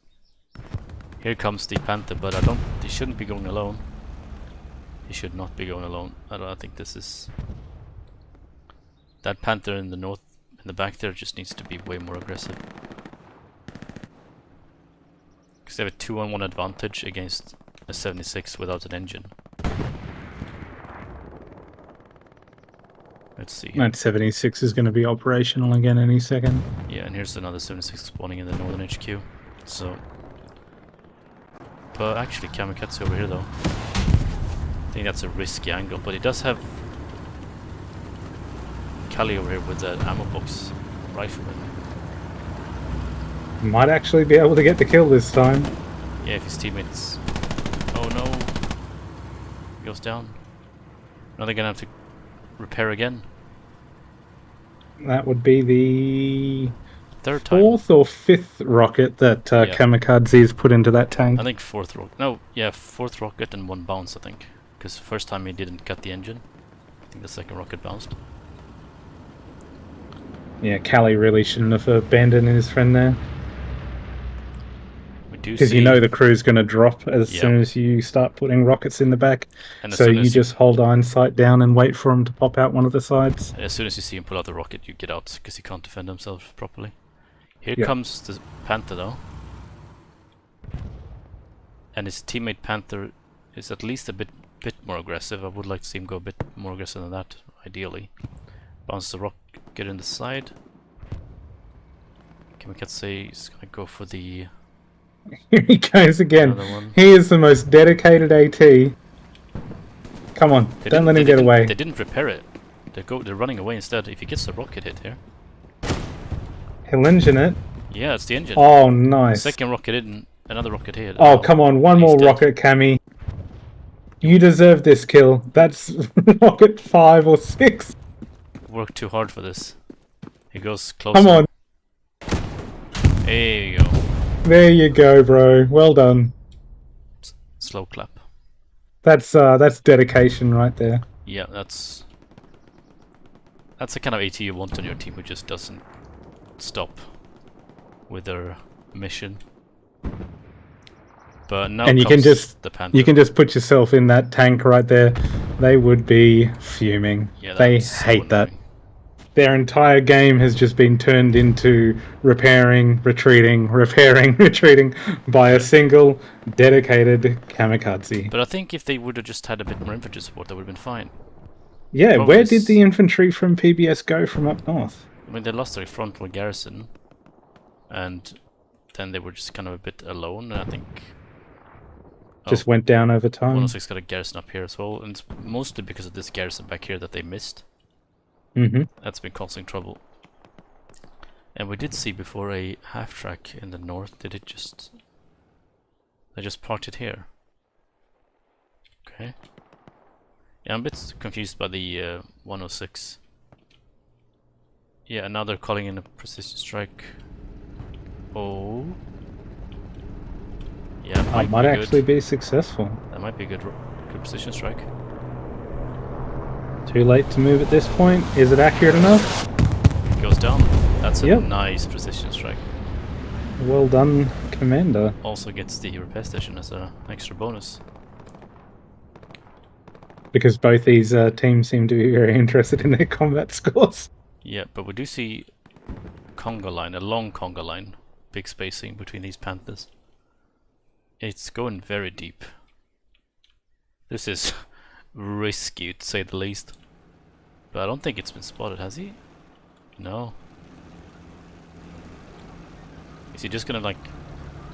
Here comes the Panther, but he shouldn't be going alone. He should not be going alone. I think this is... That Panther in the north, in the back there, just needs to be way more aggressive. Because they have a 2-on-1 advantage against a 76 without an engine. Let's see. That 76 is going to be operational again any second. Yeah, and here's another 76 spawning in the northern HQ. So... But actually, Kamikaze over here though. I think that's a risky angle, but he does have Kali over here with the ammo box rifleman. Might actually be able to get the kill this time. Yeah, if his teammates... Oh no! He goes down. Now they're gonna have to repair again. That would be the 3rd time. 4th or 5th rocket that Kamikaze's put into that tank. I think 4th rocket. No, yeah, 4th rocket and 1 bounce, I think. Because the first time he didn't cut the engine. I think the 2nd rocket bounced. Yeah, Kali really shouldn't have abandoned his friend there. Because you know the crew's going to drop as soon as you start putting rockets in the back. And so you just hold iron sight down and wait for him to pop out one of the sides. And as soon as you see him pull out the rocket, you get out because he can't defend himself properly. Here comes the Panther though. And his teammate Panther is at least a bit more aggressive. I would like to see him go a bit more aggressive than that, ideally. Bounce the rocket in the side. Kamikaze is going to go for the... Here he goes again. He is the most dedicated AT. Come on, don't let him get away. They didn't repair it. They're running away instead. If he gets the rocket hit here. He'll engine it. Yeah, it's the engine. Oh, nice. 2nd rocket in, another rocket hit. Oh, come on, one more rocket, Cammy. You deserve this kill. That's rocket 5 or 6. Worked too hard for this. He goes close. Come on. There you go. There you go, bro. Well done. Slow clap. That's dedication right there. Yeah, that's the kind of AT you want on your team who just doesn't stop with their mission. But now and you comes can just the Panther. You can just put yourself in that tank right there. They would be fuming. Yeah, they hate that. Their entire game has just been turned into repairing, retreating by a single dedicated Kamikaze. But I think if they would have just had a bit more infantry support, that would have been fine. Yeah, where did the infantry from PBS go from up north? I mean, they lost their frontal garrison, and then they were just kind of a bit alone, and I think... Just went down over time. 106 got a garrison up here as well, and it's mostly because of this garrison back here that they missed. That's been causing trouble. And we did see before a half-track in the north. They just parked it here. Okay. Yeah, I'm a bit confused by the 106. Yeah, now they're calling in a precision strike. Oh. Yeah, that might actually be successful. That might be a good precision strike. Too late to move at this point. Is it accurate enough? It goes down. That's a nice precision strike. Well done, Commander. Also gets the repair station as an extra bonus. Because both these teams seem to be very interested in their combat scores. Yeah, but we do see conga line, a long conga line, big spacing between these Panthers. It's going very deep. This is risky, to say the least. But I don't think it's been spotted, has he? No. Is he just gonna like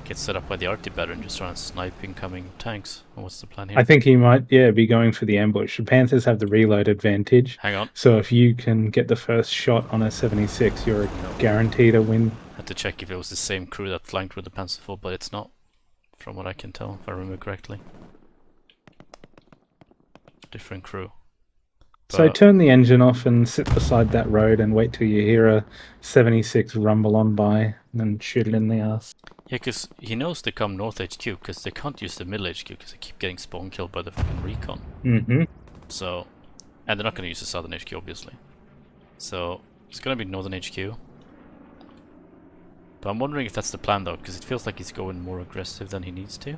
get set up by the arty battery and just try and snipe incoming tanks? Or what's the plan here? I think he might, be going for the ambush. The Panthers have the reload advantage. Hang on. So if you can get the first shot on a 76, you're guaranteed a win. Had to check if it was the same crew that flanked with the Panzer IV, but it's not, from what I can tell, if I remember correctly. Different crew. So turn the engine off and sit beside that road and wait till you hear a 76 rumble on by and then shoot it in the ass. Yeah, because he knows they come North HQ, because they can't use the Middle HQ because they keep getting spawn killed by the fucking recon. Mm-hmm. So, and they're not going to use the Southern HQ, obviously. So, it's going to be Northern HQ. But I'm wondering if that's the plan, though, because it feels like he's going more aggressive than he needs to.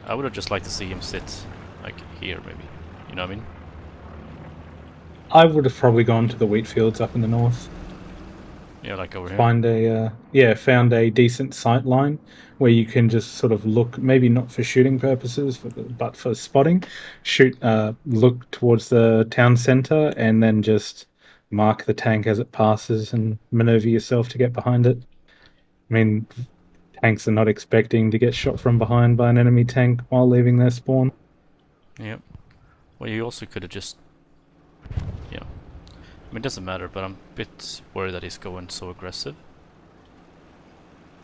I would have just liked to see him sit, like, here, maybe. You know what I mean? I would have probably gone to the wheat fields up in the north. Yeah, like over here. Found a decent sight line where you can just sort of look, maybe not for shooting purposes, but for spotting. Look towards the town centre and then just mark the tank as it passes and maneuver yourself to get behind it. I mean, tanks are not expecting to get shot from behind by an enemy tank while leaving their spawn. Yep. Well, you also could have just, you know, I mean, it doesn't matter, but I'm a bit worried that he's going so aggressive.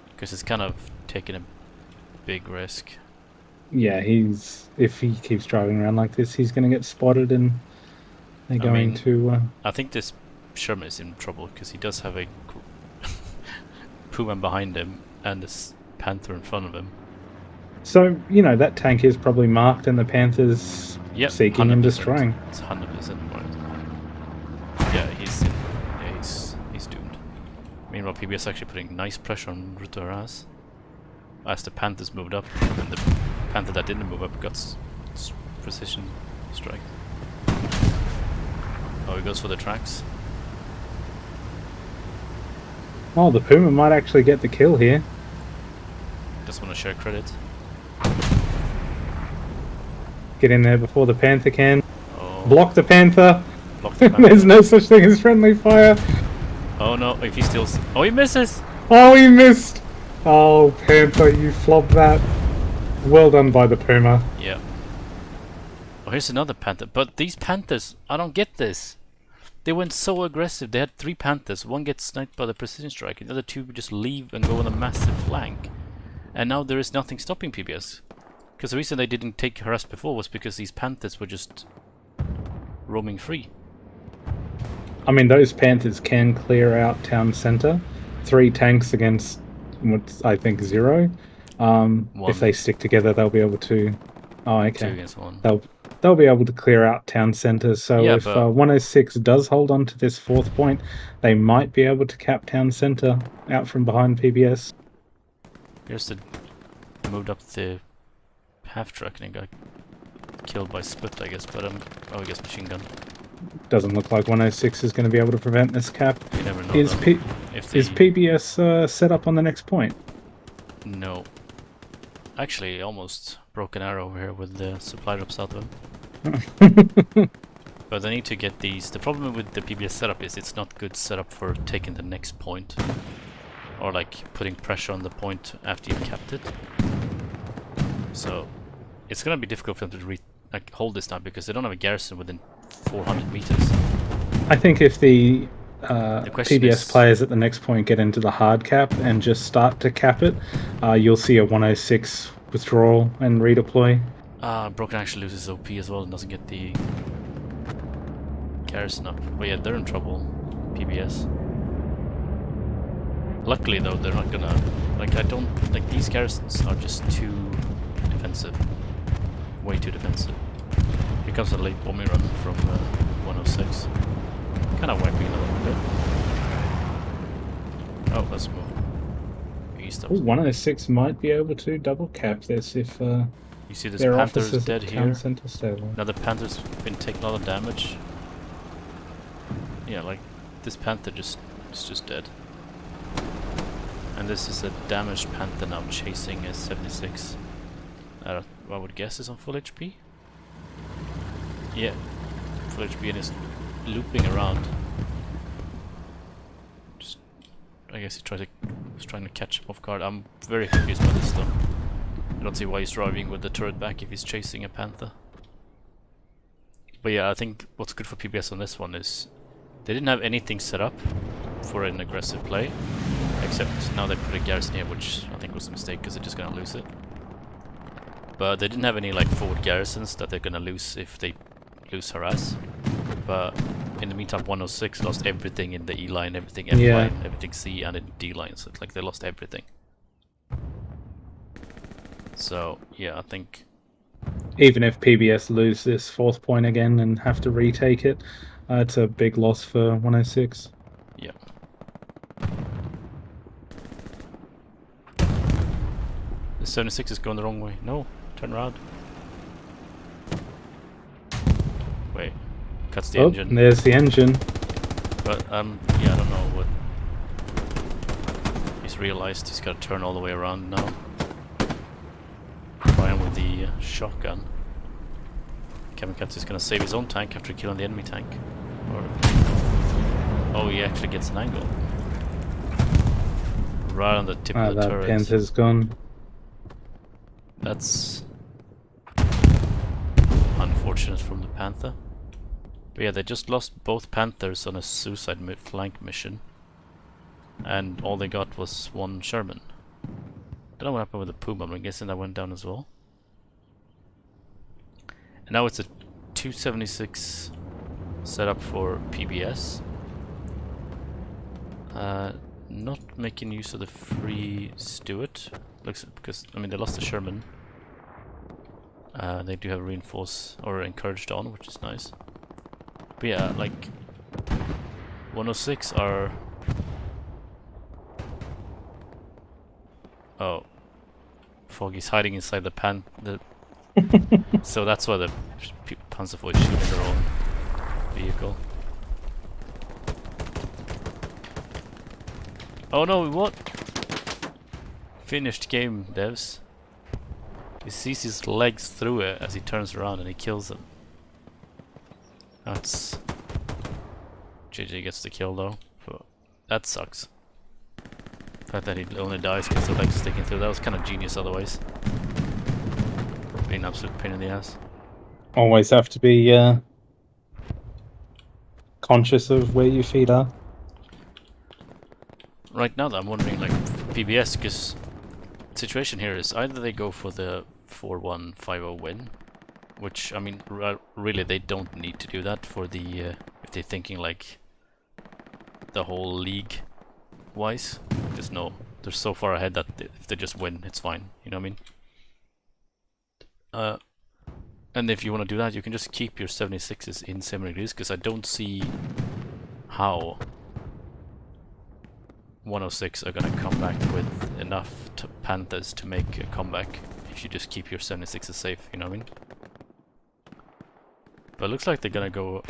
Because it's kind of taking a big risk. Yeah, if he keeps driving around like this, he's going to get spotted and they're going to... I think this Sherman is in trouble because he does have a Puma behind him and this Panther in front of him. So, that tank is probably marked and the Panther's seeking 100%. and destroying. It's 100% right. Yeah, he's doomed. Meanwhile, PBS actually putting nice pressure on Ruto Raz as the Panthers moved up, and the Panther that didn't move up got precision strike. Oh, he goes for the tracks. Oh, the Puma might actually get the kill here. Just want to share credit. Get in there before the Panther can. Oh. Block the Panther. Block the Panther. There's no such thing as friendly fire. Oh no, if he steals... Oh, he misses! Oh, he missed! Oh, Panther, you flopped that. Well done by the Puma. Yeah. Oh, here's another Panther. But these Panthers, I don't get this. They went so aggressive. They had 3 Panthers. One gets sniped by the precision strike, and the other 2 just leave and go on a massive flank. And now there is nothing stopping PBS. Because the reason they didn't take harass before was because these Panthers were just roaming free. I mean, those Panthers can clear out town centre. 3 tanks against, I think, 0. If they stick together, they'll be able to... Oh, okay. 2 against 1. They'll be able to clear out town centre. So if 106 does hold on to this 4th point, they might be able to cap town centre out from behind PBS. Here's the... moved up the half-track and he got killed by split, I guess, but I guess machine gun. Doesn't look like 106 is going to be able to prevent this cap. You never know. Is PBS set up on the next point? No. Actually, almost broke an arrow over here with the supply drops out of him. But they need to get these... The problem with the PBS setup is it's not good setup for taking the next point. Or like putting pressure on the point after you've capped it. So it's gonna be difficult for them to hold this now because they don't have a garrison within 400 meters. I think if the PBS players at the next point get into the hard cap and just start to cap it, you'll see a 106 withdrawal and redeploy. Broken actually loses OP as well and doesn't get the garrison up. But yeah, they're in trouble, PBS. Luckily though, they're not gonna... these garrisons are just too defensive. Way too defensive. Here comes a late bombing run from 106. Kind of wiping it a little bit. Oh, let's move east up. 106 might be able to double cap this if you see this Panther's dead here. Now the Panther's been taking a lot of damage. Yeah, like this Panther is just dead. And this is a damaged Panther now chasing a 76. I would guess is on full HP. Yeah, full HP and is looping around. Just, I guess he was trying to catch him off guard. I'm very confused by this though. I don't see why he's driving with the turret back if he's chasing a Panther. But yeah, I think what's good for PBS on this one is they didn't have anything set up for an aggressive play, except now they put a garrison here, which I think was a mistake because they're just gonna lose it. But they didn't have any like forward garrisons that they're gonna lose if they lose harass. But in the meantime, 106 lost everything in the E line, everything F line, everything C, and in D line. So it's like they lost everything. So yeah, I think even if PBS lose this 4th point again and have to retake it, it's a big loss for 106. Yeah. The 76 is going the wrong way. No, turn around. Wait, cuts the engine. There's the engine. But yeah, I don't know what he's realized. He's got to turn all the way around now. Try him with the shotgun. Kamikaze is gonna save his own tank after killing the enemy tank. Or oh, he actually gets an angle right on the tip of the turret. That Panther's gone. That's unfortunate from the Panther. But yeah, they just lost both Panthers on a suicide flank mission, and all they got was one Sherman. Don't know what happened with the Puma, but I'm guessing that went down as well. And now it's a 276 setup for PBS. Not making use of the free Stuart. Looks because I mean they lost the Sherman. They do have reinforce or encouraged on, which is nice. But yeah, like 106 are. Oh, Foggy's hiding inside the so that's why the Panzervoid shoot in their own vehicle. Oh no, what? Finished game, devs. He sees his legs through it as he turns around and he kills him. That's... JJ gets the kill though. But that sucks. The fact that he only dies because the legs sticking through, that was kind of genius otherwise. Being an absolute pain in the ass. Always have to be conscious of where your feet are. Right now, I'm wondering, like, for PBS, because the situation here is either they go for the 4-1-5-0 win, which, I mean, really, they don't need to do that for the, if they're thinking, like, the whole league-wise. Just no, they're so far ahead that if they just win, it's fine, you know what I mean? And if you want to do that, you can just keep your 76s in 70 degrees, because I don't see how 106 are gonna come back with enough Panthers to make a comeback if you just keep your 76s safe, you know what I mean? But it looks like they're gonna go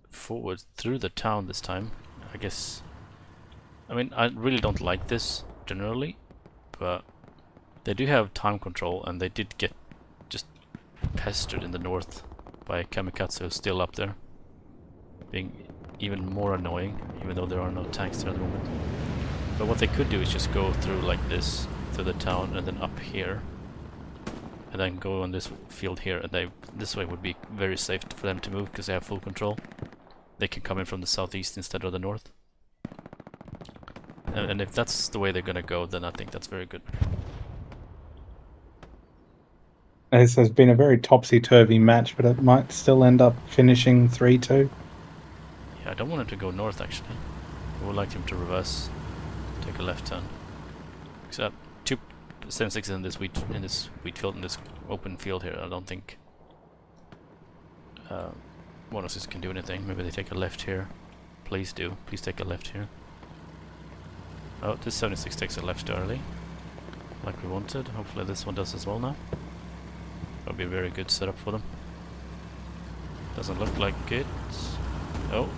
forward through the town this time, I guess. I mean, I really don't like this generally, but they do have time control, and they did get just pestered in the north by Kamikaze, who's still up there, being even more annoying, even though there are no tanks there at the moment. But what they could do is just go through like this, through the town, and then up here, and then go on this field here, and this way would be very safe for them to move, because they have full control. They can come in from the southeast instead of the north. And if that's the way they're gonna go, then I think that's very good. This has been a very topsy-turvy match, but it might still end up finishing 3-2. Yeah, I don't want him to go north, actually. I would like him to reverse, take a left turn. Except 276 in this wheat field, in this open field here. I don't think 106 can do anything. Maybe they take a left here. Please do. Please take a left here. Oh, this 76 takes a left early, like we wanted. Hopefully this one does as well now. That'll be a very good setup for them. Doesn't look like it. Oh.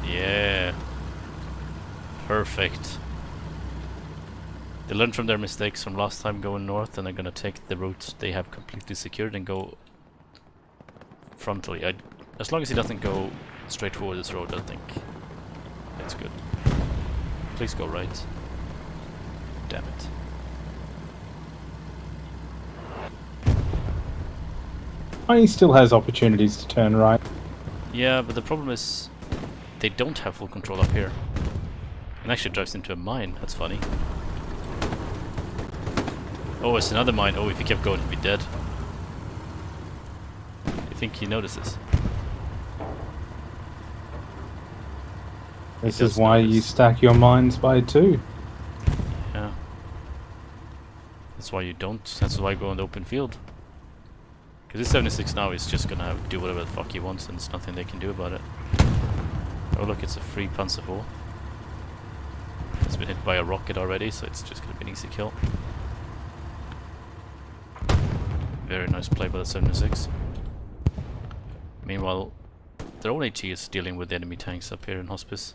Yeah. Perfect. They learned from their mistakes from last time going north, and they're gonna take the route they have completely secured and go frontally. As long as he doesn't go straight forward this road, I think it's good. Please go right. Damn it. Oh, he still has opportunities to turn right. Yeah, but the problem is they don't have full control up here. And actually drives into a mine. That's funny. Oh, it's another mine. Oh, if he kept going, he'd be dead. You think he notices? This is why you stack your mines by 2. Yeah. That's why you don't. That's why you go in the open field. Because this 76 now is just gonna do whatever the fuck he wants, and there's nothing they can do about it. Oh look, it's a free Panzer IV. It's been hit by a rocket already, so it's just gonna be an easy kill. Very nice play by the 76. Meanwhile, their own AT is dealing with the enemy tanks up here in Hospice.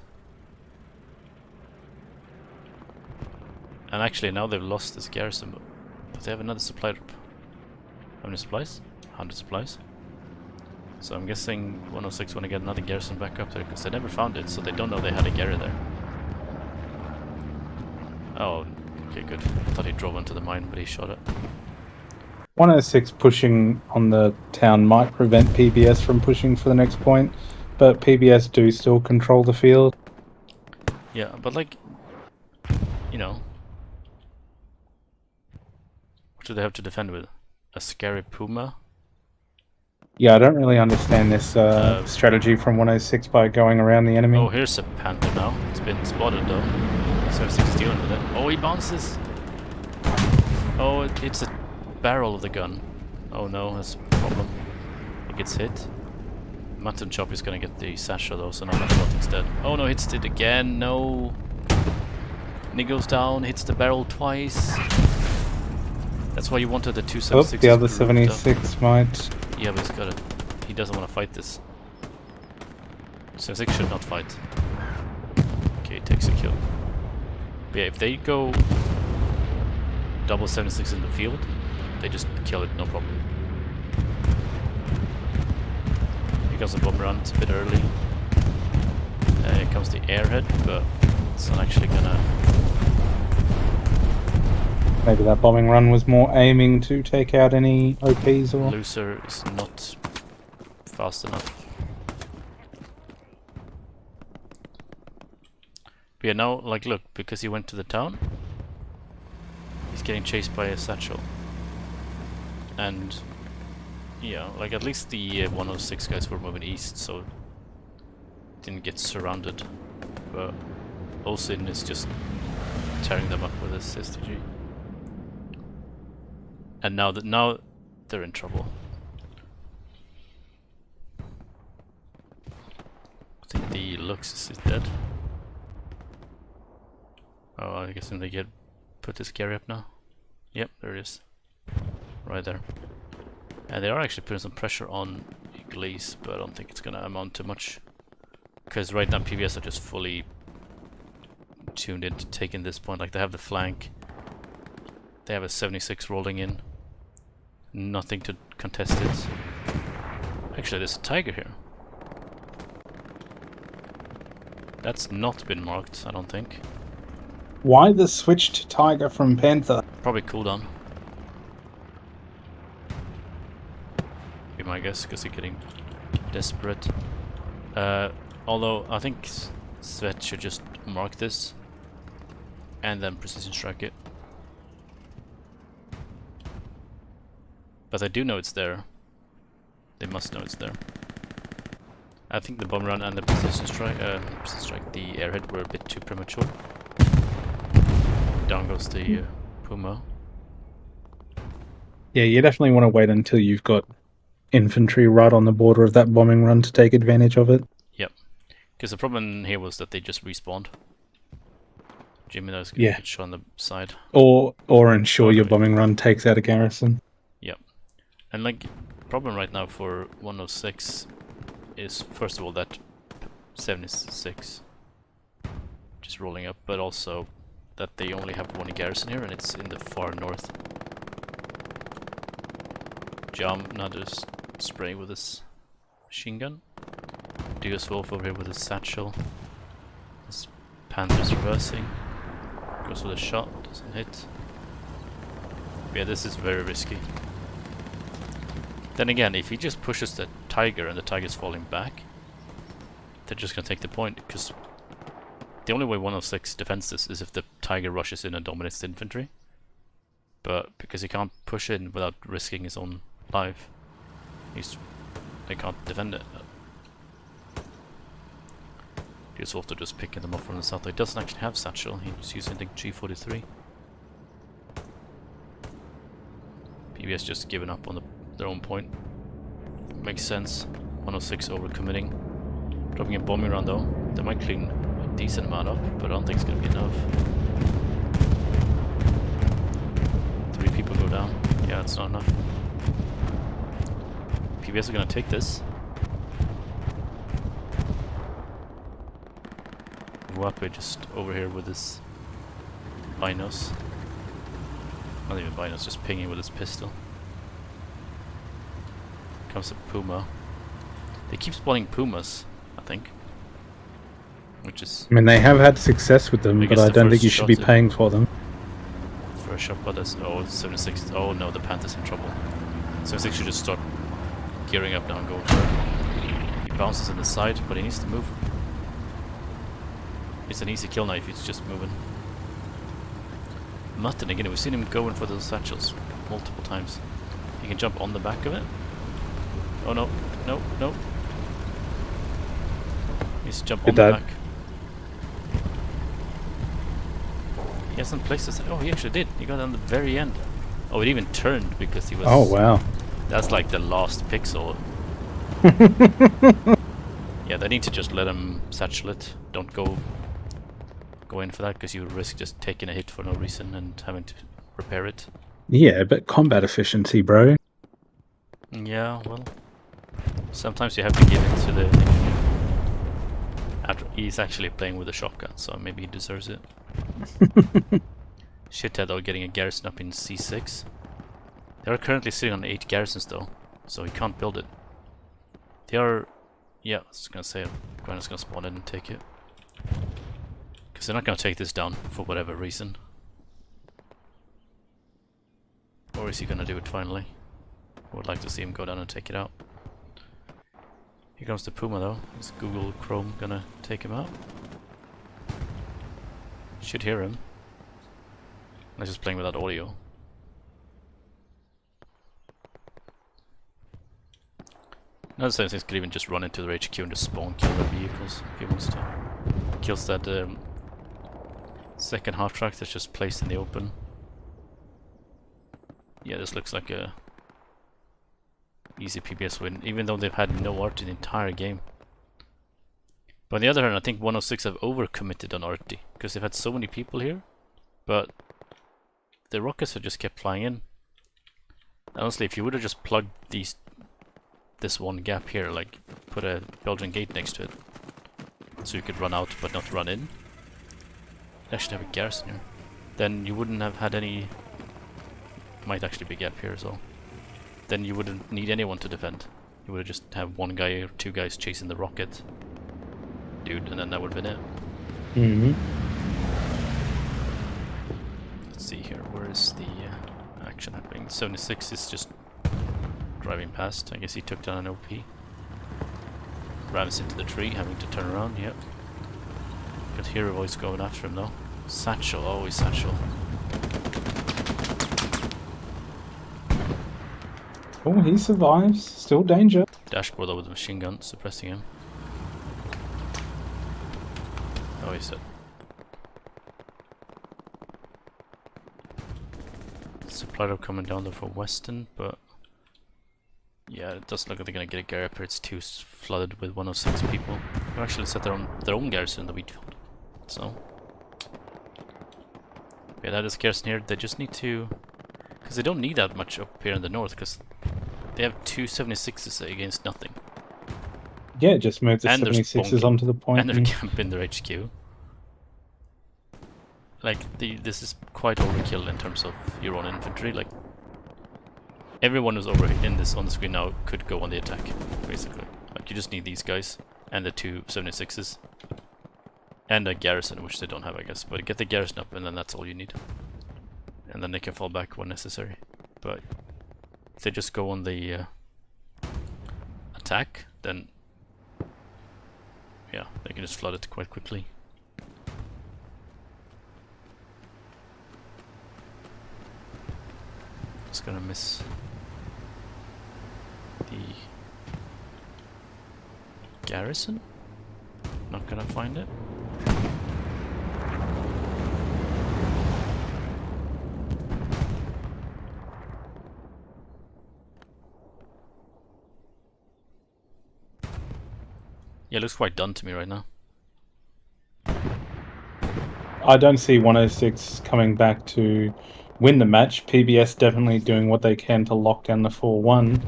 And actually now they've lost this garrison, but they have another supply drop. How many supplies? 100 supplies. So I'm guessing 106 want to get another garrison back up there, because they never found it, so they don't know they had a garrison there. Oh, okay, good. I thought he drove into the mine, but he shot it. 106 pushing on the town might prevent PBS from pushing for the next point, but PBS do still control the field. Yeah, but like, you know, what do they have to defend with? A scary puma? Yeah, I don't really understand this strategy from 106 by going around the enemy. Oh, here's a panther now. It's been spotted though. 76 is dealing with it. Oh, he bounces! Oh, it's a barrel of the gun. Oh no, that's a problem. It gets hit. Mutton Chop is gonna get the Sasha though, so now Mutton's dead. Oh no, hits it again, no! And he goes down, hits the barrel twice. That's why you wanted the 276. Oh, the other 76 might. Yeah, but he doesn't want to fight this. 76 should not fight. Okay, takes a kill. But yeah, if they go double 76 in the field, they just kill it, no problem. Here comes the bomb run, it's a bit early. Here comes the airhead, but it's not actually gonna... Maybe that bombing run was more aiming to take out any OPs or... Loser is not fast enough. But yeah, now, like, look, because he went to the town, he's getting chased by a satchel. And, yeah, like, at least the 106 guys were moving east, so didn't get surrounded. But Olsen is just tearing them up with his STG. And now they're in trouble. I think the Luxus is dead. Oh, I guess they put this carry up now. Yep, there it is. Right there. And they are actually putting some pressure on Iglesias, but I don't think it's gonna amount to much. Because right now PBS are just fully tuned in to taking this point. Like, they have the flank. They have a 76 rolling in. Nothing to contest it. Actually, there's a tiger here. That's not been marked, I don't think. Why the switch to Tiger from Panther? Probably cooldown. Be my guess, because you're getting desperate. Although, I think Svet should just mark this and then precision strike it. But I do know it's there. They must know it's there. I think the bomb run and the precision strike, the airhead were a bit too premature. Down goes the Puma. Yeah, you definitely want to wait until you've got infantry right on the border of that bombing run to take advantage of it. Yep. Because the problem here was that they just respawned. Jimmy was going to get shot on the side. Or ensure your bombing run takes out a garrison. Yep. And like, problem right now for 106 is, first of all, that 76 just just rolling up, but also that they only have one garrison here, and it's in the far north. Jump, not just spraying with his machine gun. Deus Wolf over here with his satchel. This Panther's reversing. Goes with a shot, doesn't hit. Yeah, this is very risky. Then again, if he just pushes the Tiger and the Tiger's falling back, they're just gonna take the point, because the only way 106 defends this is if the Tiger rushes in and dominates the infantry. But because he can't push in without risking his own life, they can't defend it. He's also just picking them up from the south. He doesn't actually have satchel, he's using the G43. PBS just giving up on their own point. Makes sense. 106 overcommitting. Dropping a bombing round though. They might clean a decent amount up, but I don't think it's gonna be enough. 3 people go down. Yeah, it's not enough. PBS are gonna take this. Wappe just over here with his binos. Not even binos, just pinging with his pistol. Comes a Puma. They keep spawning Pumas, I think. Which is... I mean, they have had success with them, but I don't think you should be paying for them. First shot, but that's... Oh, 76. Oh no, the Panther's in trouble. 76 should just start gearing up now and go for it. He bounces in the side, but he needs to move. It's an easy kill now if he's just moving. Mutton again, we've seen him going for those satchels multiple times. He can jump on the back of it. Oh no, no, no. He needs to jump on the back. He hasn't placed his... Oh, he actually did. He got on the very end. Oh, it even turned because he was... Oh, wow. That's like the last pixel. Yeah, they need to just let him satchel it. Don't go in for that, because you risk just taking a hit for no reason and having to repair it. Yeah, but combat efficiency, bro. Yeah, well, sometimes you have to give it to the... He's actually playing with a shotgun, so maybe he deserves it. Shithead though, getting a garrison up in C6. They are currently sitting on 8 garrisons though, so he can't build it. They are... Yeah, I was gonna say, Granite's gonna spawn in and take it. Because they're not gonna take this down for whatever reason. Or is he gonna do it finally? I would like to see him go down and take it out. Here comes the Puma though. Is Google Chrome gonna take him out? Should hear him. I'm just playing without audio. Another sense could even just run into their HQ and just spawn kill their vehicles if he wants to. Kills that second half track that's just placed in the open. Yeah, this looks like a easy PBS win, even though they've had no arty the entire game. But on the other hand, I think 106 have overcommitted on arty, because they've had so many people here, but the rockets have just kept flying in. Honestly, if you would have just plugged this one gap here, like put a Belgian gate next to it, so you could run out but not run in. You actually have a garrison here. Then you wouldn't have had any... Might actually be a gap here as well. Then you wouldn't need anyone to defend. You would have just have one guy or 2 guys chasing the rocket dude, and then that would have been it. Mm-hmm. Let's see here, where is the action happening? 76 is just driving past. I guess he took down an OP. Rams into the tree, having to turn around, yep. Could hear a voice going after him though. Satchel, always satchel. Oh, he survives. Still danger. Dashboard though with the machine gun, suppressing him. Oh, he's dead. Supply drop coming down there for Western, but yeah, it doesn't look like they're gonna get a garrison here. It's too flooded with 106 people. They actually set their own garrison in the wheat field. So yeah, that is garrison here. They just need to, because they don't need that much up here in the north, because they have 2 76s against nothing. Yeah, just move the 76s onto the point. And they're camping their HQ. like this is quite overkill in terms of your own infantry. Like everyone who's over in this on the screen now could go on the attack, basically. Like you just need these guys and the two 76s and a garrison, which they don't have, I guess. But get the garrison up, and then that's all you need. And then they can fall back when necessary. But if they just go on the attack, then yeah, they can just flood it quite quickly. Just gonna miss the garrison. Not gonna find it. Yeah, it looks quite done to me right now. I don't see 106 coming back to win the match. PBS definitely doing what they can to lock down the 4-1,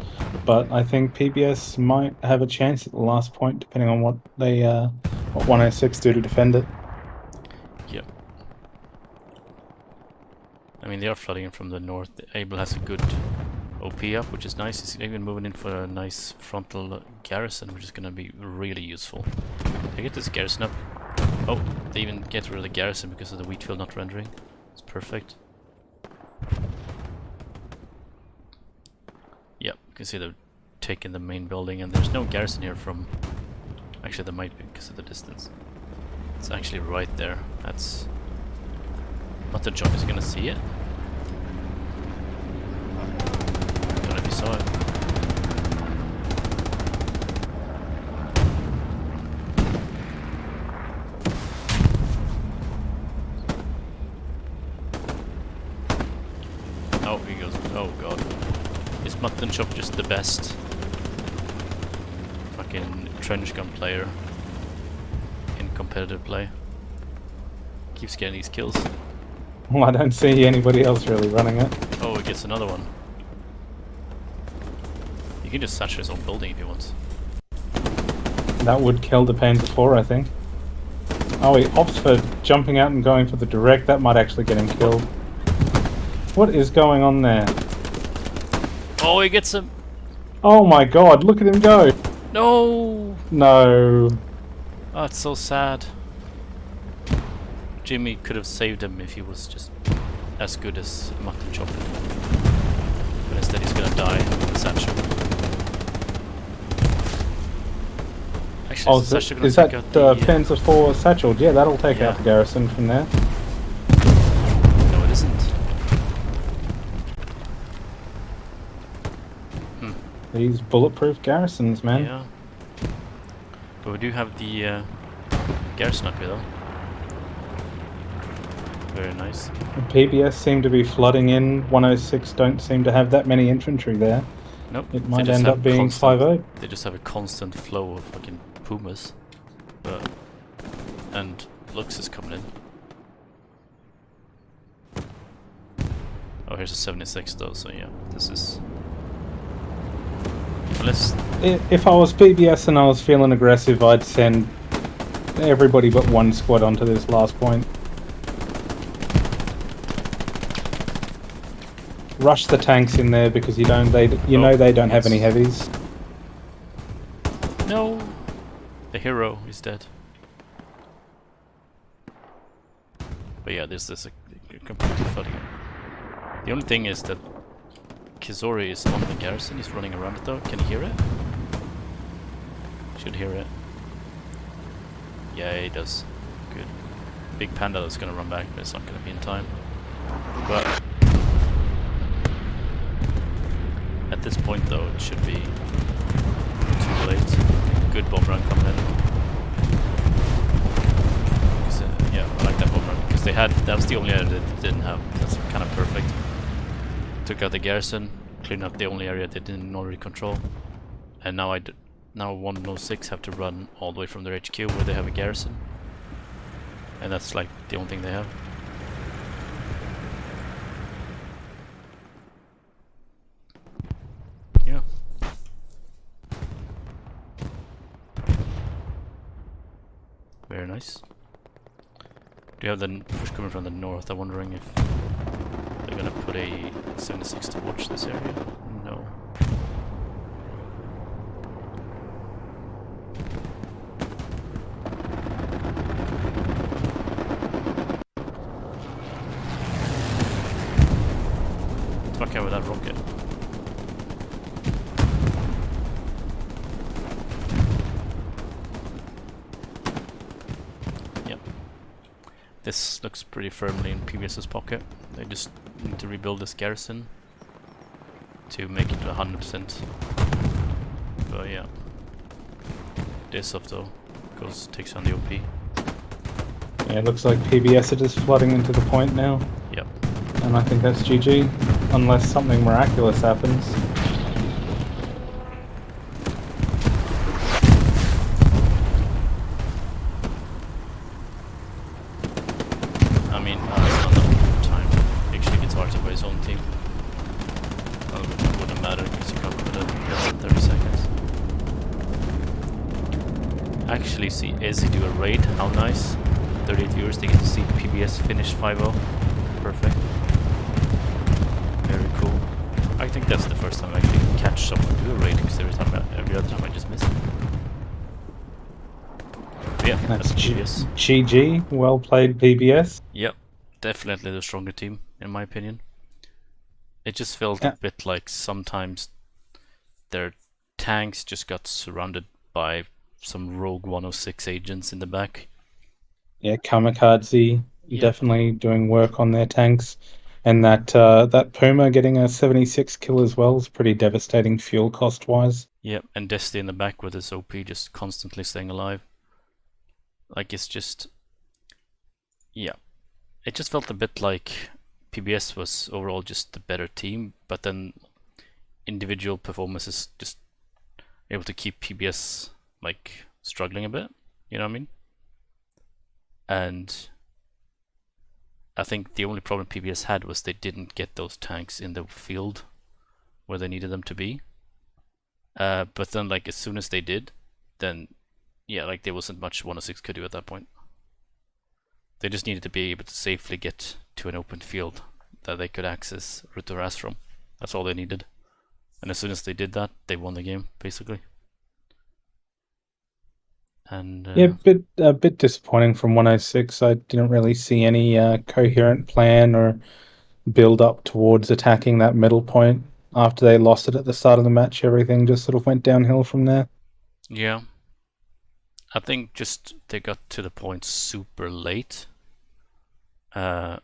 but I think PBS might have a chance at the last point, depending on what they what 106 do to defend it. Yep. I mean, they are flooding in from the north. Abel has a good OP up, which is nice. He's even moving in for a nice frontal garrison, which is going to be really useful. They get this garrison up. Oh, they even get rid of the garrison because of the wheat field not rendering. It's perfect. Yep, you can see they've taken the main building, and there's no garrison here from... Actually, there might be because of the distance. It's actually right there. That's... Not the job is gonna see it. Don't know if you saw it. Oh, he goes. Oh god. Is Mutton Chop just the best fucking trench gun player in competitive play? Keeps getting these kills. Well, I don't see anybody else really running it. Oh, he gets another one. He can just saturate his own building if he wants. That would kill the Pains of 4, I think. Oh, he opts for jumping out and going for the direct. That might actually get him killed. What is going on there? Oh, he gets him! Oh my god, look at him go! No! No. Oh, it's so sad. Jimmy could have saved him if he was just as good as Mutton Chop. But instead he's gonna die with the satchel. Actually, Oh, is that the Pains of 4 satchel? Yeah, that'll take out the garrison from there. No, it isn't. These bulletproof garrisons, man. Yeah. But we do have the garrison up here though. Very nice. PBS seem to be flooding in. 106 don't seem to have that many infantry there. Nope. It might end up being 5-0. They just have a constant flow of fucking Pumas. And Lux is coming in. Oh, here's a 76 though, so yeah, this is... If I was PBS and I was feeling aggressive, I'd send everybody but one squad onto this last point. Rush the tanks in there because you know they don't have any heavies. No, the hero is dead. But yeah, this is a completely flooding. The only thing is that Kizori is on the garrison. He's running around it though. Can you hear it? Should hear it. Yeah, he does. Good. Big Panda is gonna run back, but it's not gonna be in time. But at this point though, it should be too late. Good bomb run coming in. So, yeah, I like that bomb run because that was the only area that they didn't have. That's kind of perfect. Took out the garrison, cleaned up the only area they didn't already control, and now now 106 have to run all the way from their HQ where they have a garrison, and that's like the only thing they have. Yeah. Very nice. Do you have the push coming from the north? I'm wondering if they're gonna put a 76 to watch this area. No. Fuck out with that rocket. Yep. This looks pretty firmly in PBS's pocket. They just need to rebuild this garrison to make it to 100%. But yeah. This off though, takes on the OP. Yeah, it looks like PBS are just flooding into the point now. Yep. And I think that's GG, unless something miraculous happens. I mean, it's not enough time. Actually gets arted by his own team. Well, it wouldn't matter because you can't put it less than 30 seconds. Actually see Izzy do a raid, how nice. 38 viewers, they get to see PBS finish 5-0. Perfect. Very cool. I think that's the first time I actually catch someone do a raid, because every other time I just miss it. But yeah, that's PBS. GG, well played PBS. Yep, definitely the stronger team, in my opinion. It just felt a bit like sometimes their tanks just got surrounded by some rogue 106 agents in the back. Yeah, Kamikaze definitely doing work on their tanks. And that Puma getting a 76 kill as well is pretty devastating fuel cost wise. Yep, and Desti in the back with his OP just constantly staying alive. Like, it's just... yeah. It just felt a bit like PBS was overall just the better team, but then individual performances just able to keep PBS like struggling a bit, you know what I mean? And I think the only problem PBS had was they didn't get those tanks in the field where they needed them to be. But then like as soon as they did, then yeah, like there wasn't much 106 could do at that point. They just needed to be able to safely get to an open field that they could access route to RAS from. That's all they needed. And as soon as they did that, they won the game, basically. And yeah, a bit disappointing from 106. I didn't really see any coherent plan or build up towards attacking that middle point. After they lost it at the start of the match, everything just sort of went downhill from there. Yeah. I think just they got to the point super late. And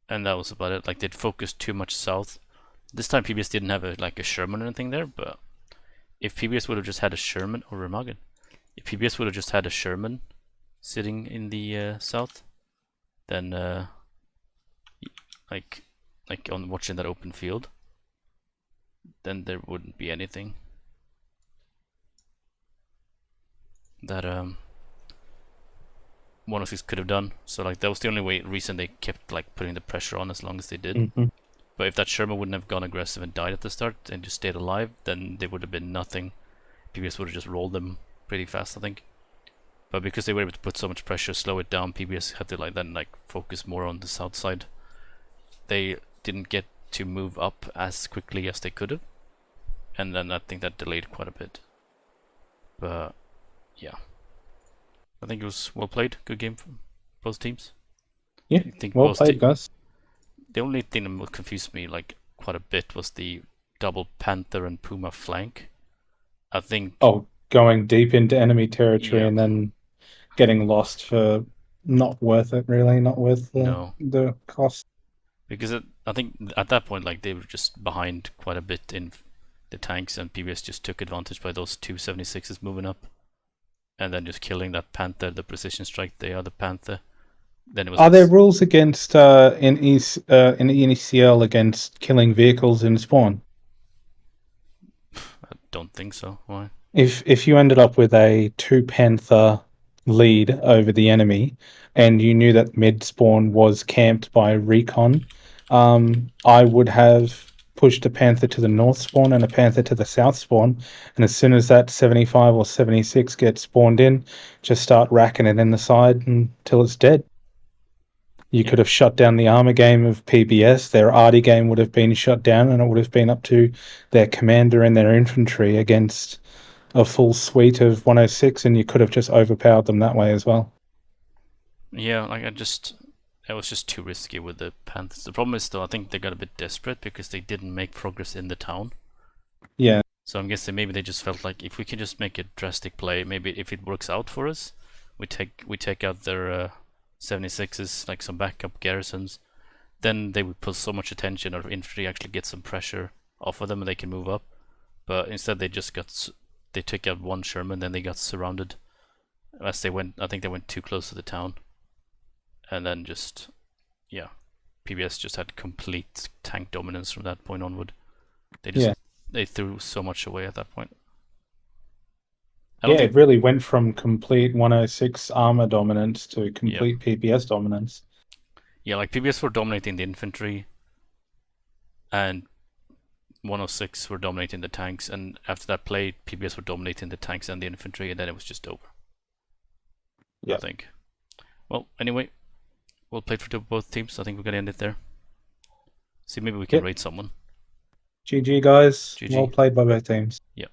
that was about it. Like they'd focused too much south. This time PBS didn't have a Sherman or anything there, but if PBS would have just had a Sherman or Remagen, if PBS would have just had a Sherman sitting in the south, then like on watching that open field, then there wouldn't be anything that 106 could have done. So like that was the only reason they kept like putting the pressure on as long as they did. Mm-hmm. But if that Sherman wouldn't have gone aggressive and died at the start and just stayed alive, then there would have been nothing. PBS would have just rolled them pretty fast, I think. But because they were able to put so much pressure, slow it down, PBS had to then focus more on the south side. They didn't get to move up as quickly as they could have, and then I think that delayed quite a bit. But yeah, I think it was well played, good game from both teams. Yeah, I think well played, guys. The only thing that confused me quite a bit was the double Panther and Puma flank. I think going deep into enemy territory and then getting lost for not worth it, really, not worth the cost. Because I think at that point they were just behind quite a bit in the tanks, and PBS just took advantage by those two 76s moving up and then just killing that Panther, the precision strike, the other Panther. Then it was. Are there rules against in ECL against killing vehicles in spawn? I don't think so. Why? If you ended up with a 2 Panther lead over the enemy, and you knew that mid spawn was camped by recon, I would have pushed a Panther to the north spawn and a Panther to the south spawn, and as soon as that 75 or 76 gets spawned in, just start racking it in the side until it's dead. You Yeah. could have shut down the armor game of PBS. Their arty game would have been shut down, and it would have been up to their commander and their infantry against a full suite of 106, and you could have just overpowered them that way as well. Yeah, like it was just too risky with the Panthers. The problem is though, I think they got a bit desperate because they didn't make progress in the town. Yeah, So I'm guessing maybe they just felt like if we can just make a drastic play, maybe if it works out for us, we take out their 76s, like some backup garrisons. Then they would put so much attention, or infantry actually get some pressure off of them, and they can move up. But instead, they took out one Sherman, then they got surrounded as they went. I think they went too close to the town, and then just yeah, PBS just had complete tank dominance from that point onward. They just yeah, they threw so much away at that point. I don't yeah. think It really went from complete 106 armor dominance to yeah complete PBS dominance. yeah like PBS were dominating the infantry, and 106 were dominating the tanks, and after that play, PBS were dominating the tanks and the infantry, and then it was just over. I Yeah, think. Well, anyway, well played for both teams. I think we're gonna end it there. See, maybe we can yep. rate someone. GG guys. Well GG. played by both teams. Yeah.